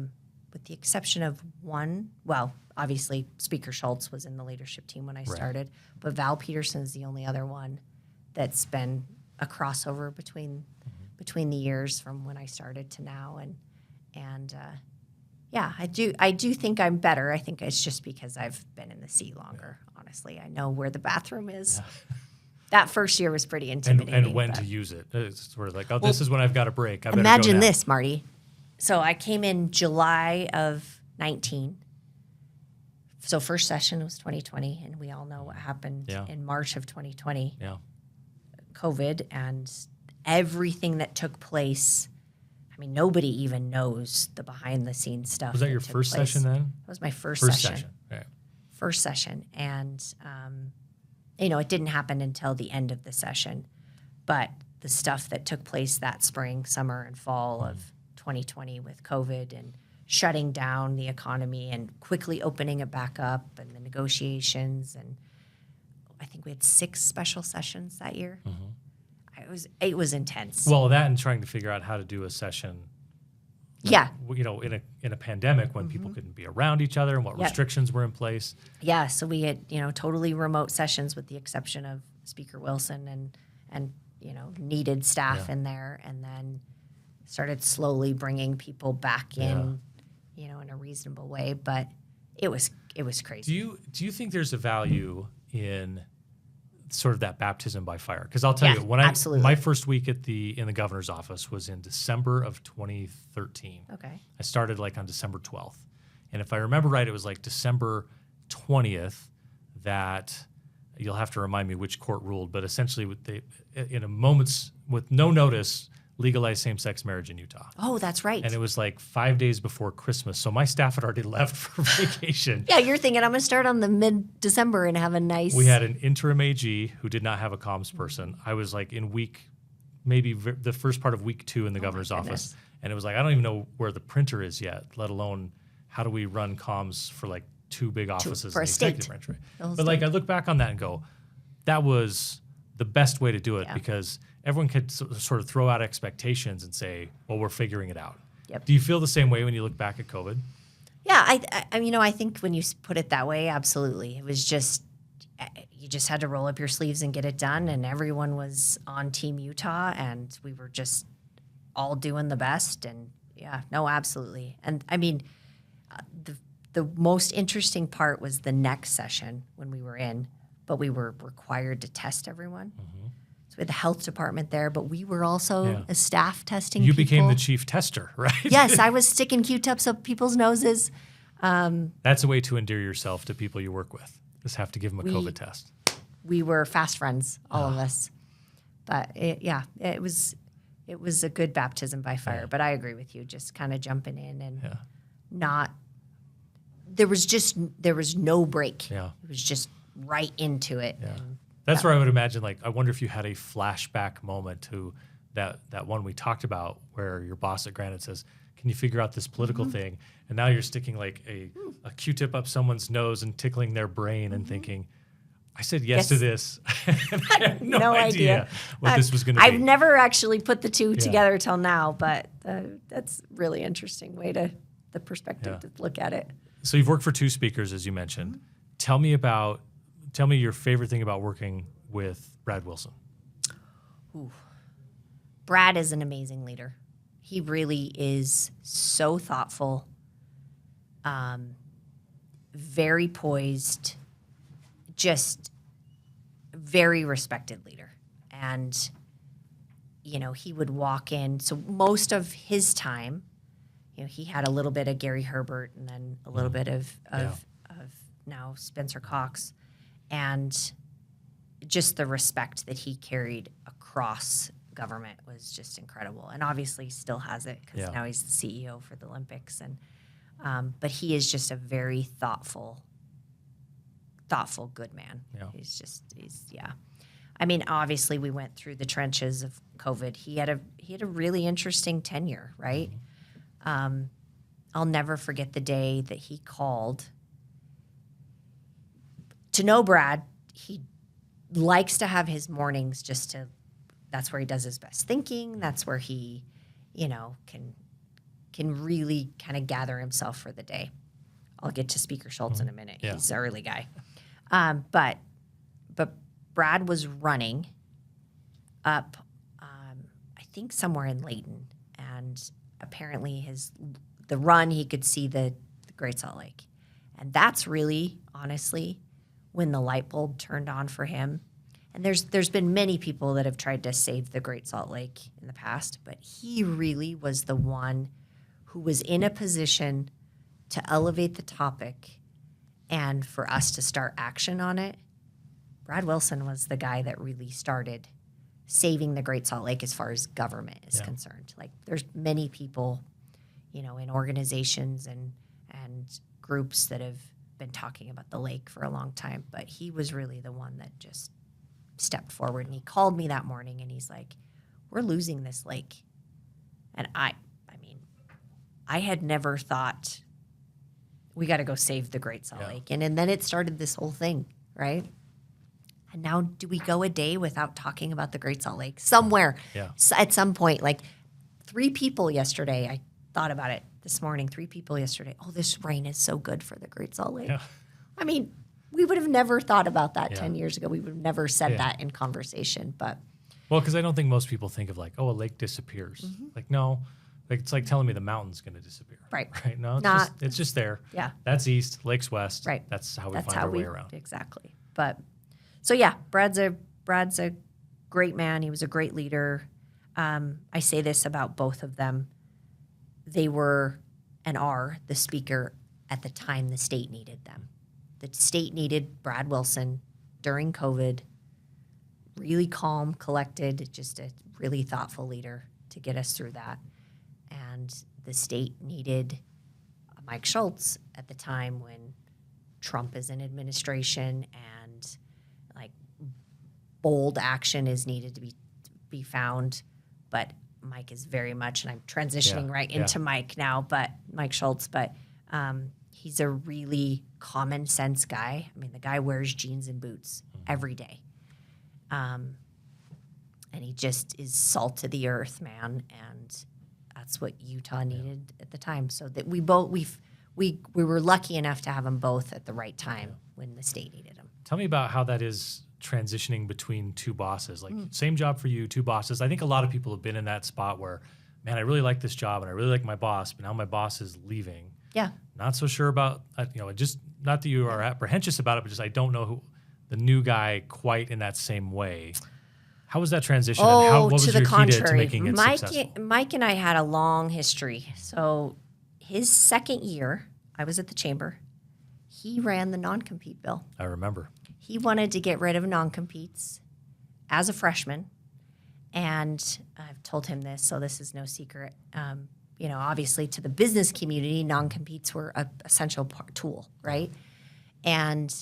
With the exception of one, well, obviously Speaker Schultz was in the leadership team when I started, but Val Peterson is the only other one that's been a crossover between the years from when I started to now. And yeah, I do think I'm better. I think it's just because I've been in the seat longer, honestly. I know where the bathroom is. That first year was pretty intimidating. And when to use it. It's sort of like, this is when I've got a break. I better go Imagine now. this, Marty. So I came in July of 19. So first session was 2020, and we all know what happened in March of 2020. Yeah. COVID and everything that took place. I mean, nobody even knows the behind-the-scenes stuff. Was that your took first place. session then? That was my first First session. session. Right. First session. And, it didn't happen until the end of the session. But the stuff that took place that spring, summer, and fall of 2020 with COVID and shutting down the economy and quickly opening it back up and the negotiations. And I think we had 6 special sessions that year. It was intense. Well, that and trying to figure out how to do a session. Yeah. In a pandemic when people couldn't be around each other and what restrictions were in place. Yeah, so we had, totally remote sessions with the exception of Speaker Wilson and needed staff in there, and then started slowly bringing people back in, in a reasonable way, but it was crazy. Do you think there's a value in sort of that baptism by fire? Because I'll tell you, when absolutely. my first week in the governor's office was in December of 2013. Okay. I started like on December 12th. And if I remember right, it was like December 20th that you'll have to remind me which court ruled, but essentially in a moments with no notice, legalized same-sex marriage in Utah. Oh, that's right. And it was like 5 days before Christmas. So my staff had already left for vacation. Yeah, you're thinking I'm going to start on the mid-December and have a nice... We had an interim AG who did not have a comms person. I was like in the first part of week 2 in the governor's office. And it was like, I don't even know where the printer is yet, let alone how do we run comms for like 2 big offices for in a the state. executive branch. The whole But like state. I look back on that and go, that was the best way to do it because everyone could sort of throw out expectations and say, well, we're figuring it out. Yep. Do you feel the same way when you look back at COVID? Yeah, I think when you put it that way, absolutely. It was just, you just had to roll up your sleeves and get it done, and everyone was on Team Utah, and we were just all doing the best, and yeah, no, absolutely. And I mean, the most interesting part was the next session when we were in, but we were required to test everyone. So we had the health department there, but we were also a staff testing You people. became the chief tester, right? Yes, I was sticking Q-tips up people's noses. That's a way to endear yourself to people you work with. Just have to give them a COVID test. We were fast friends, all of us. But it was a good baptism by fire. But I agree with you, just kind of jumping in and not. There was no break. Yeah. It was just right into it. Yeah. And That's where I would imagine, like, I wonder if you had a flashback moment to that one we talked about where your boss at Granite says, can you figure out this political thing? And now you're sticking like a Q-tip up someone's nose and tickling their brain and thinking, I said yes to this. And I had no idea what this was going to be. I've never actually put the two together till now, but that's really interesting way the perspective to look at it. So you've worked for 2 speakers, as you mentioned. Tell me your favorite thing about working with Brad Wilson. Brad is an amazing leader. He really is so thoughtful, very poised, just very respected leader. And, you know, he would walk in. So most of his time, you know, he had a little bit of Gary Herbert and then a little bit of now Spencer Cox. And just the respect that he carried across government was just incredible. And obviously still has it because now he's the CEO for the Olympics. And but he is just a very thoughtful, good man. Yeah. He's I mean, obviously we went through the trenches of COVID. He had a really interesting tenure, right? I'll never forget the day that he called. To know Brad, he likes to have his mornings that's where he does his best thinking. That's where he, you know, can really kind of gather himself for the day. I'll get to Speaker Schultz in a minute. Yeah. He's an early guy. But Brad was running up, I think somewhere in Layton, and apparently the run he could see the Great Salt Lake, and that's really honestly when the light bulb turned on for him. And there's been many people that have tried to save the Great Salt Lake in the past, but he really was the one who was in a position to elevate the topic and for us to start action on it. Brad Wilson was the guy that really started saving the Great Salt Lake as far as government is concerned. Like there's many people, you know, in organizations and groups that have been talking about the lake for a long time, but he was really the one that just stepped forward. And he called me that morning and he's like, we're losing this lake. And I mean, I had never thought we got to go save the Great Salt Lake. And then it started this whole thing, right? And now do we go a day without talking about the Great Salt Lake somewhere? Yeah. At some point, like 3 people yesterday, I thought about it this morning, 3 people yesterday. Oh, this rain is so good for the Great Salt Lake. Yeah. I mean, we would have never thought about that 10 years ago. We would have never said that in conversation. But well, because I don't think most people think of like, oh, a lake disappears. Like, no. Like, it's like telling me the mountain's going to disappear. Right. No, it's just there. Yeah. That's east, lake's west. Right. That's how we find our way around. Exactly. But so yeah, Brad's a great man. He was a great leader. I say this about both of them. They were and are the speaker at the time the state needed them. The state needed Brad Wilson during COVID, really calm, collected, just a really thoughtful leader to get us through that. And the state needed Mike Schultz at the time when Trump is in administration and like bold action is needed to be found. But Mike is very much, and I'm transitioning into Mike now, but Mike Schultz, but he's a really common sense guy. I mean, the guy wears jeans and boots every day. And he just is salt of the earth, man. And that's what Utah needed at the time. So that we were lucky enough to have them both at the right time when the state needed them. Tell me about how that is transitioning between 2 bosses. Like same job for you, 2 bosses. I think a lot of people have been in that spot where, man, I really like this job and I really like my boss, but now my boss is leaving. Yeah. Not so sure about, just not that you are apprehensive about it, but just I don't know who the new guy quite in that same way. How was that transition? And what was your key to making it successful? Mike and I had a long history. So his second year, I was at the chamber. He ran the non-compete bill. I remember. He wanted to get rid of non-competes as a freshman. And I've told him this, so this is no secret. Obviously to the business community, non-competes were an essential tool, right? And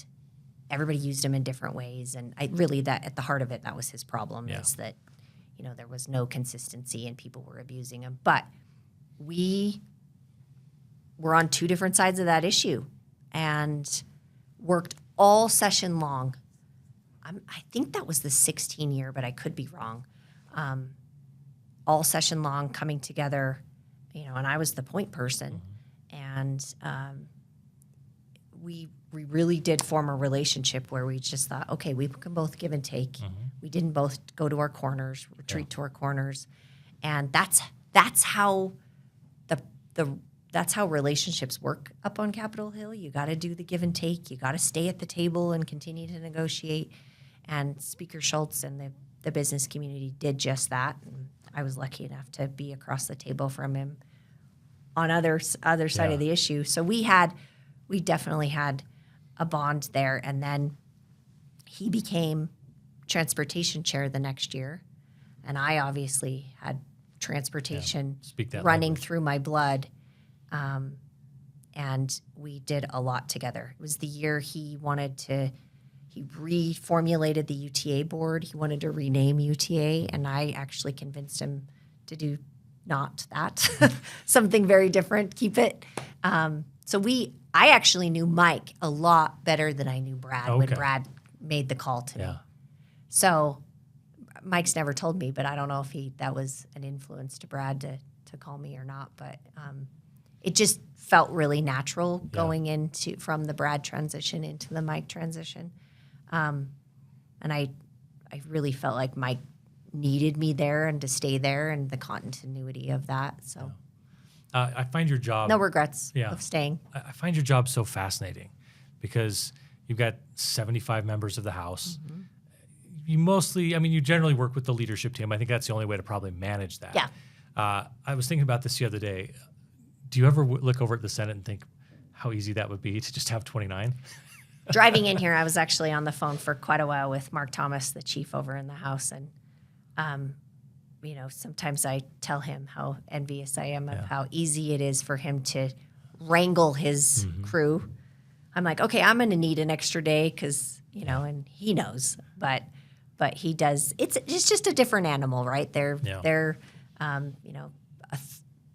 everybody used them in different ways. And that at the heart of it, that was his problem, is that, there was no consistency and people were abusing him. But we were on 2 different sides of that issue and worked all session long. I think that was the 16 year, but I could be wrong. All session long coming together, and I was the point person. And we really did form a relationship where we just thought, okay, we can both give and take. We didn't both go to our corners, retreat to our corners. And that's how that's how relationships work up on Capitol Hill. You got to do the give and take. You got to stay at the table and continue to negotiate. And Speaker Schultz and the business community did just that. And I was lucky enough to be across the table from him on other side of the issue. So we definitely had a bond there. And then he became transportation chair the next year. And I obviously had transportation running language through my blood. And we did a lot together. It was the year he reformulated the UTA board. He wanted to rename UTA, and I actually convinced him to do not that, something very different, keep it. I actually knew Mike a lot better than I knew Brad when Brad made the call to me. So Mike's never told me, but I don't know if that was an influence to Brad to call me or not. But it just felt really natural going from the Brad transition into the Mike transition. And I really felt like Mike needed me there and to stay there and the continuity of that. So I find your job... No regrets of staying. I find your job so fascinating because you've got 75 members of the House. Mm-hmm. You generally work with the leadership team. I think that's the only way to probably manage that. Yeah. I was thinking about this the other day. Do you ever look over at the Senate and think how easy that would be to just have 29? Driving in here, I was actually on the phone for quite a while with Mark Thomas, the chief over in the House. And, sometimes I tell him how envious I am of how easy it is for him to wrangle his crew. I'm like, okay, I'm going to need an extra day because, and he knows. But he does. It's just a different animal, right? They're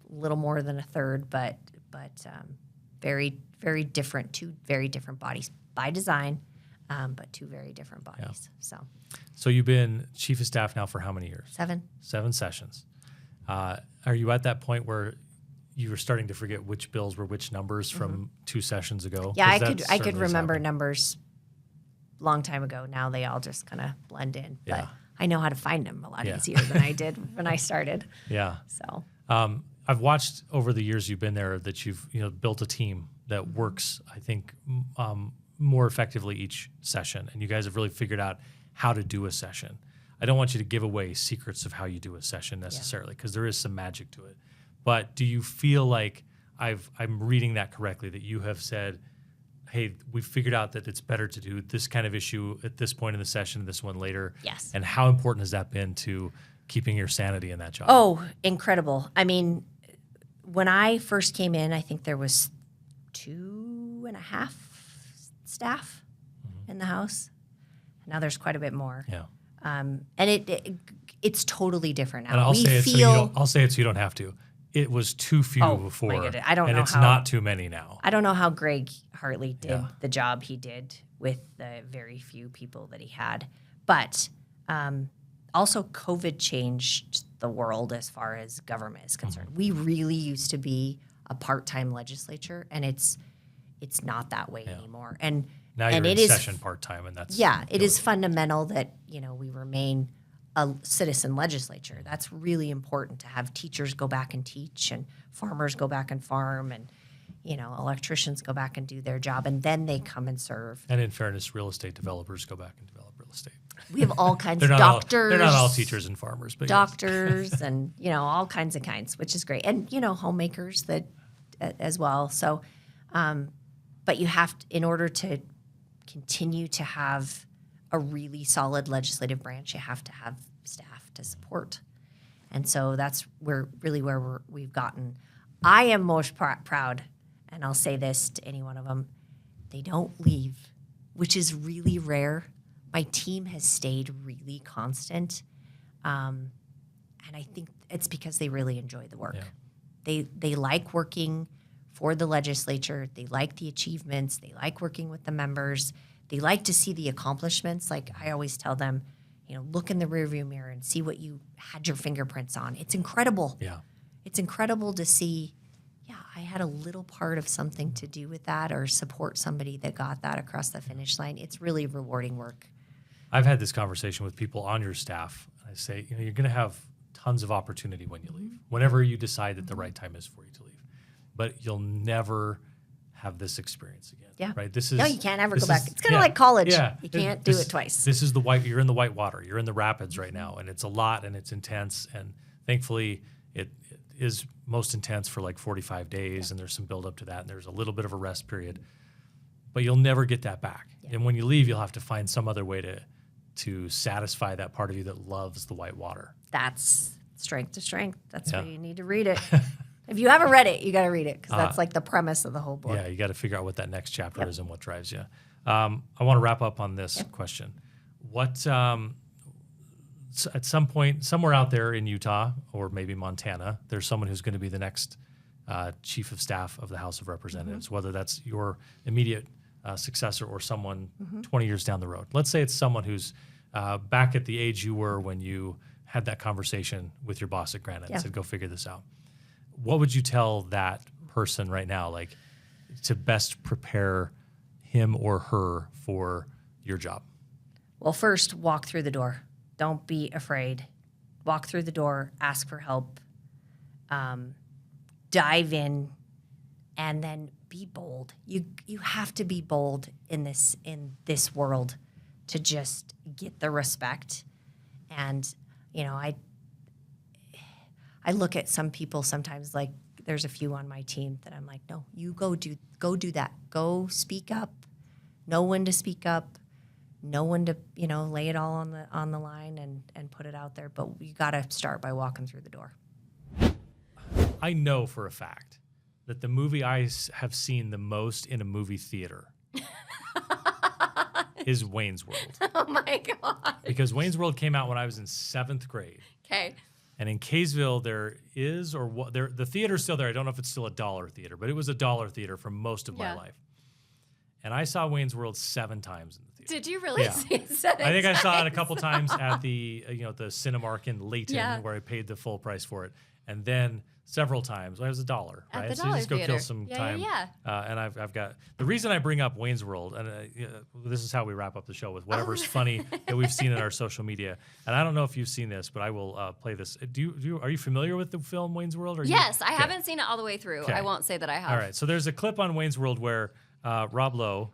little more than a third, but very, very different, two very different bodies by design, but two very different bodies. So you've been chief of staff now for how many years? 7. 7 sessions. Are you at that point where you were starting to forget which bills were which numbers from 2 sessions ago? Yeah, I could remember numbers long time ago. Now they all just kind of blend in. But I know how to find them a lot easier than I did when I started. Yeah. So I've watched over the years you've been there that you've built a team that works, I think, more effectively each session, and you guys have really figured out how to do a session. I don't want you to give away secrets of how you do a session necessarily, because there is some magic to it. But do you feel like I'm reading that correctly, that you have said, hey, we've figured out that it's better to do this kind of issue at this point in the session and this one later? Yes. And how important has that been to keeping your sanity in that job? Oh, incredible. I mean, when I first came in, I think there was 2.5 staff in the House. Now there's quite a bit more. Yeah. And it's totally different now. And I'll say it so you don't have to. It was too few before. My goodness. I don't know and it's not too many now. I don't know how Greg Hartley did the job he did with the very few people that he had. But also COVID changed the world as far as government is concerned. We really used to be a part-time legislature, and it's not that way anymore. And now you're in session part-time, and that's... Yeah, it is fundamental that, we remain a citizen legislature. That's really important to have teachers go back and teach, and farmers go back and farm, and, electricians go back and do their job, and then they come and serve. And in fairness, real estate developers go back and develop real estate. We have all kinds of doctors. They're not all teachers and farmers, but doctors and, all kinds of kinds, which is great. And, homemakers that as well. So, but you have to, in order to continue to have a really solid legislative branch, you have to have staff to support. And so that's where we've gotten. I am most proud, and I'll say this to any one of them, they don't leave, which is really rare. My team has stayed really constant, and I think it's because they really enjoy the work. Yeah. They like working for the legislature. They like the achievements. They like working with the members. They like to see the accomplishments. Like I always tell them, look in the rearview mirror and see what you had your fingerprints on. It's incredible. Yeah, it's incredible to see. Yeah, I had a little part of something to do with that, or support somebody that got that across the finish line. It's really rewarding work. I've had this conversation with people on your staff. I say, you're going to have tons of opportunity when you leave, whenever you decide that the right time is for you to leave. But you'll never have this experience again. Yeah. Right. This is No, you can't ever this go back. is- It's kind of like college. Yeah. You can't do it twice. This is you're in the white water. You're in the rapids right now, and it's a lot and it's intense. And thankfully, it is most intense for like 45 days, and there's some build up to that, and there's a little bit of a rest period. But you'll never get that back. Yeah. And when you leave, you'll have to find some other way to satisfy that part of you that loves the white water. That's strength to strength. That's why you need to read it. If you haven't read it, you got to read it because that's like the premise of the whole book. Yeah, you got to figure out what that next chapter is and what drives you. I want to wrap up on this question. What at some point, somewhere out there in Utah or maybe Montana, there's someone who's going to be the next chief of staff of the House of Representatives, whether that's your immediate successor or someone 20 years down the road. Let's say it's someone who's back at the age you were when you had that conversation with your boss at Granite and said, go figure this out. What would you tell that person right now, like to best prepare him or her for your job? Well, first, walk through the door. Don't be afraid. Walk through the door, ask for help, dive in, and then be bold. You have to be bold in this world to just get the respect. And I look at some people sometimes, like there's a few on my team that I'm like, no, you go do that. Go speak up. Know when to speak up. Know when to lay it all on the line and put it out there. But you got to start by walking through the door. I know for a fact that the movie I have seen the most in a movie theater is Wayne's World. Oh my God. Because Wayne's World came out when I was in 7th grade. Okay. And in Kaysville, the theater's still there. I don't know if it's still a dollar theater, but it was a dollar theater for most of my life. And I saw Wayne's World 7 times in the theater. Did you really see it 7 I think times? I saw it a couple times at the the Cinemark in Layton where I paid the full price for it. And then several times, it was a dollar, At right? the So you just go dollar kill theater. some Yeah, time. yeah, And I've got the reason I bring up Wayne's World, and this is how we wrap up the show with whatever's funny that we've seen in our social media. And I don't know if you've seen this, but I will play this. Are you familiar with the film Wayne's World? Yes, I haven't seen it all the way through. Okay. I won't say that I have. All right, so there's a clip on Wayne's World where Rob Lowe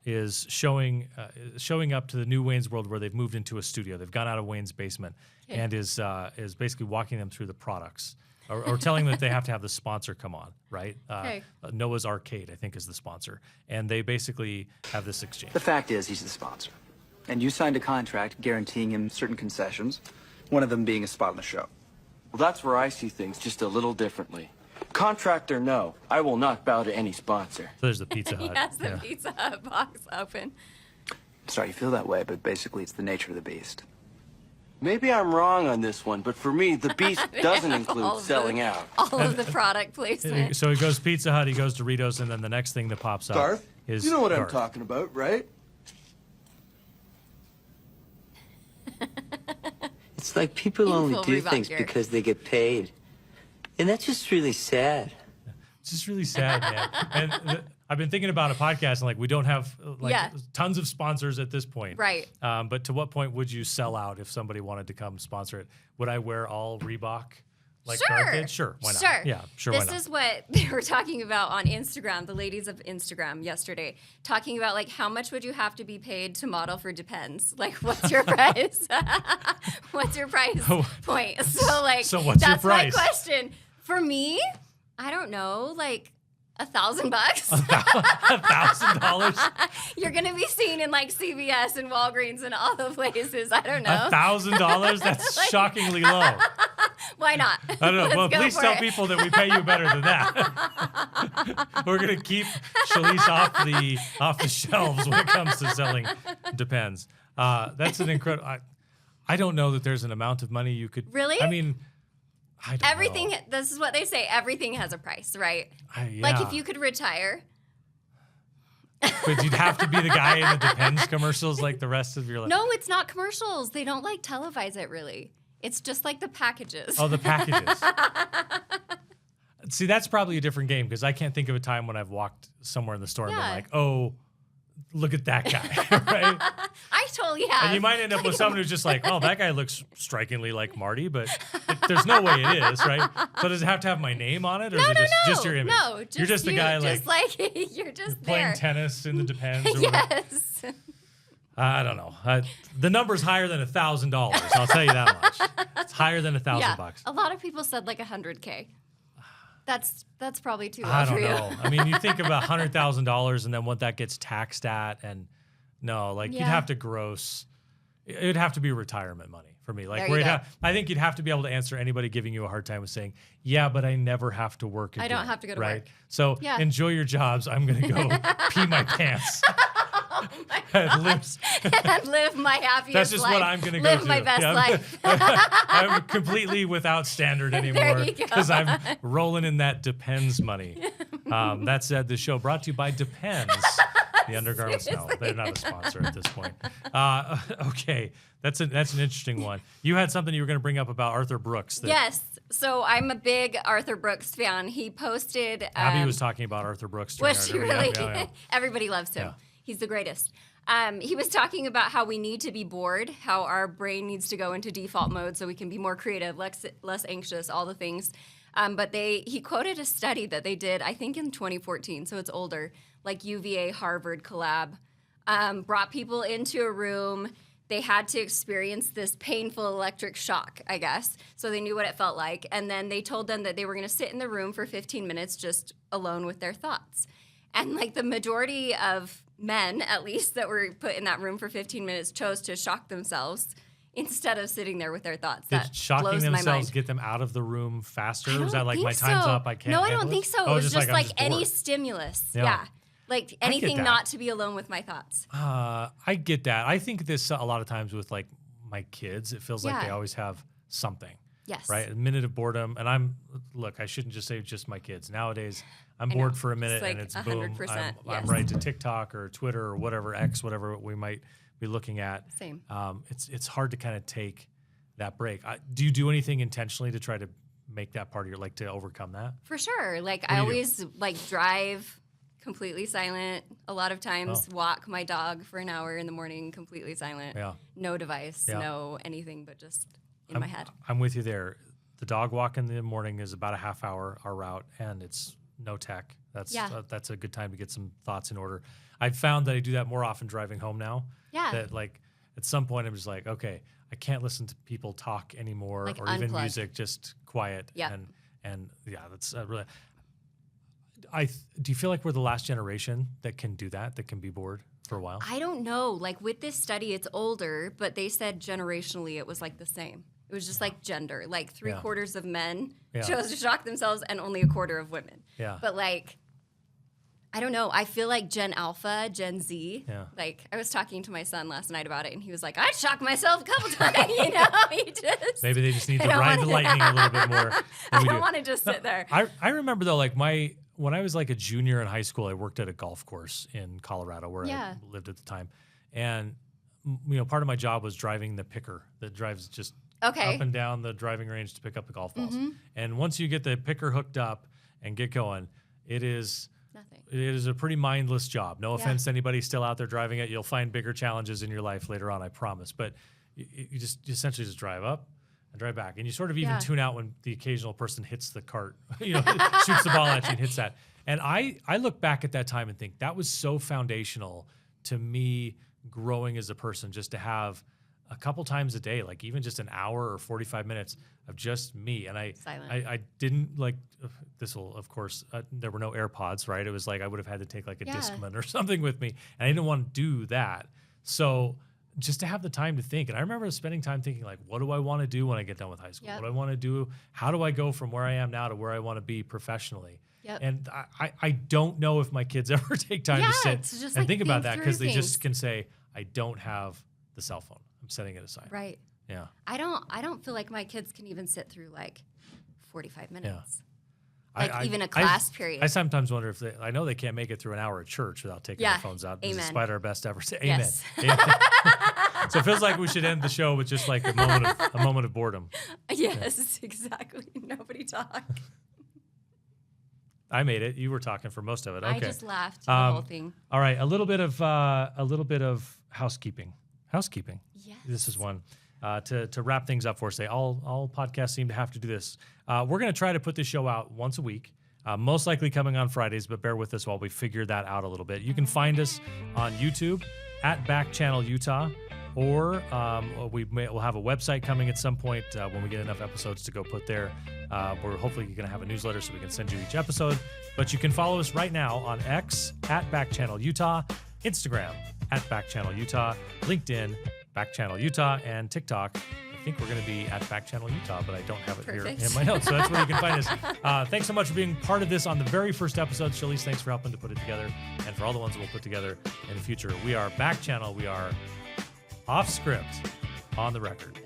is showing up to the new Wayne's World where they've moved into a studio. They've gone out of Wayne's basement and is basically walking them through the products or telling them that they have to have the sponsor come on, right? Noah's Arcade, I think, is the sponsor. And they basically have this exchange. The fact is, he's the sponsor. And you signed a contract guaranteeing him certain concessions, one of them being a spot on the show. Well, that's where I see things just a little differently. Contract or no, I will not bow to any sponsor. So there's the Pizza Hut. He has the Pizza Hut box open. Sorry you feel that way, but basically it's the nature of the beast. Maybe I'm wrong on this one, but for me, the beast doesn't All include of selling the- out. All of the product placement. So he goes Pizza Hut, he goes Doritos, and then the next thing that pops up Garth, is you know what Garth. I'm talking about, right? It's like people only Evil do Reebok things gear. because they get paid. And that's just really sad. It's just really sad, man. And I've been thinking about a podcast, and like we don't have tons of sponsors at this point, Right. But to what point would you sell out if somebody wanted to come sponsor it? Would I wear all Reebok? Like Garth did? Sure, why not? Sure. Yeah, sure, This why not? is what they were talking about on Instagram, the ladies of Instagram yesterday, talking about like how much would you have to be paid to model for Depends? Like what's your price? What's your price point? So like So what's your that's price? my question. For me, I don't know, like $1,000. $1,000? You're gonna be seen in like CVS and Walgreens and all the places. I I don't know. $1,000? That's shockingly low. Why not? I don't know. Let's Well, go please for tell it. people that we pay you better than that. We're gonna keep Shalice off the shelves when it comes to selling Depends. That's an incredible. I don't know that there's an amount of money you could. Really? I mean, I don't Everything, know. this is what they say, everything has a price, right? Yeah. Like if you could retire. But you'd have to be the guy in the Depends commercials like the rest of your life. No, it's not commercials. They don't like televise it really. It's just like the packages. Oh, the packages. See, that's probably a different game because I can't think of a time when I've walked somewhere in the store and been Yeah. like, oh, look at that guy, right? I totally have. And you might end up with someone who's just like, oh, that guy looks strikingly like Marty, but there's no way it is, right? So does it have to have my name on it, or is it just your image? No, you're just the guy just like you're just playing there. tennis in the Depends or whatever. Yes. I don't know. The number's higher than $1,000. I'll tell you that much. It's higher than $1,000. A lot of people said like $100K. That's probably too low I for don't you. know. I mean, you think about $100,000 and then what that gets taxed at, and no, like you'd have to gross. It'd have to be retirement money for me. Like There where you go. I think you'd have to be able to answer anybody giving you a hard time with saying, "Yeah, but I never have to work again." I don't have to go to right? work. So Yeah. enjoy your jobs. I'm gonna go pee my pants. And live- And live my happiest That's just life. what I'm going to go Live to. my best Yeah, life. I'm completely without standard anymore you go. because I'm rolling in that Depends money. That said, the show brought to you by Depends. The undergarments, no, they're not a sponsor at this point. Okay, that's an interesting one. You had something you were going to bring up about Arthur Brooks. Yes. So I'm a big Arthur Brooks fan. He posted. Abby was talking about Arthur Brooks. during Was our she interview. really? Yeah. Everybody loves him. Yeah. He's the greatest. He was talking about how we need to be bored, how our brain needs to go into default mode so we can be more creative, less anxious, all the things. But he quoted a study that they did, I think in 2014, so it's older, like UVA Harvard collab, brought people into a room. They had to experience this painful electric shock, I guess, so they knew what it felt like. And then they told them that they were going to sit in the room for 15 minutes just alone with their thoughts. And like the majority of men, at least, that were put in that room for 15 minutes chose to shock themselves instead of sitting there with their thoughts. Did That shocking blows my themselves mind. get them out of the room faster? I Was that don't like, my think time's so. up, I can't No, I handle don't think this? so. Oh, It was just I'm like any bored. stimulus. Yeah. Yeah. Like anything that. not to be alone with my thoughts. I get that. I think this a lot of times with like my kids, it feels like they Yeah. always have something. Yes. Right? A minute of boredom. And look, I shouldn't just say just my kids. Nowadays, I'm I bored know. for a minute It's like and it's boom. 100%, I'm yes. right to TikTok or Twitter or whatever, X, whatever we might be looking at. Same. It's hard to kind of take that break. Do you do anything intentionally to try to make that part of your, like to overcome that? For sure. Like do I you do? always like drive completely silent. A lot of times walk my dog for an hour in the morning completely silent. Yeah. No device, Yeah. no anything but just in my head. I'm with you there. The dog walk in the morning is about a half hour our route, and it's no tech. That's a good time to get some thoughts in order. I've found that I do that more often driving home now. Yeah. That like at some point I'm just like, okay, I can't listen to people talk anymore, Like or even unplug. music, just quiet. Yeah. And yeah, that's really. Do you feel like we're the last generation that can do that can be bored for a while? I don't know. Like with this study, it's older, but they said generationally it was like the same. It was just like gender. Like 3/4 of men chose to shock themselves and only a quarter of women. Yeah. But like, I don't know. I feel like Gen Alpha, Gen Z. Yeah. Like I was talking to my son last night about it, and he was like, "I'd shock myself a couple times." You know, he just Maybe they just need to don't ride the wanna- lightning a little bit more. Than I we don't do. want to just sit there. I remember though, like when I was like a junior in high school, I worked at a golf course in Colorado where I lived at the time, and part of my job was driving the picker that drives just Okay. up and down the driving range to pick up the golf balls. Mm-hmm. And once you get the picker hooked up and get going, it is a pretty mindless job. No offense to anybody still out there driving it. You'll find bigger challenges in your life later on, I promise. But you essentially just drive up and drive back. And you sort of even tune out when the occasional person hits the cart, shoots the ball at you and hits that. And I look back at that time and think that was so foundational to me growing as a person, just to have a couple times a day, like even just an hour or 45 minutes of just me. And I didn't like, this will, of course, there were no AirPods, right? It was like, I would have had to take like a Discman or something with me. And I didn't want to do that. So just to have the time to think. And I remember spending time thinking like, what do I want to do when I get done with high school? Yep. What do I want to do? How do I go from where I am now to where I want to be professionally? Yep. And I don't know if my kids ever take time to to sit just, and like, think about think that, through because they things. just can say, I don't have the cell phone. I'm setting it aside. Right. Yeah. I don't feel like my kids can even sit through like 45 minutes. I- Like even a class period. I sometimes wonder if I know they can't make it through an hour at church without taking their phones out. Amen. Despite our best efforts. Amen. Yes. Amen. So it feels like we should end the show with just like a moment of boredom. Yes, exactly. Nobody talk. I made it. You were talking for most of it. Okay. I just laughed the whole thing. All right, a little bit of housekeeping. Housekeeping. Yes. This is one to wrap things up for us. All podcasts seem to have to do this. We're going to try to put this show out once a week. Most likely coming on Fridays, but bear with us while we figure that out a little bit. You can find us on YouTube at Back Channel Utah, or we'll have a website coming at some point when we get enough episodes to go put there. We're hopefully going to have a newsletter so we can send you each episode. But you can follow us right now on X at Back Channel Utah, Instagram at Back Channel Utah, LinkedIn, Back Channel Utah, and TikTok. I think we're going to be at Back Channel Utah, but I don't have it here in my notes. So that's where you can find us. Thanks so much for being part of this on the very first episode. Shalice, thanks for helping to put it together. And for all the ones that we'll put together in the future. We are Back Channel. We are off script, on the record.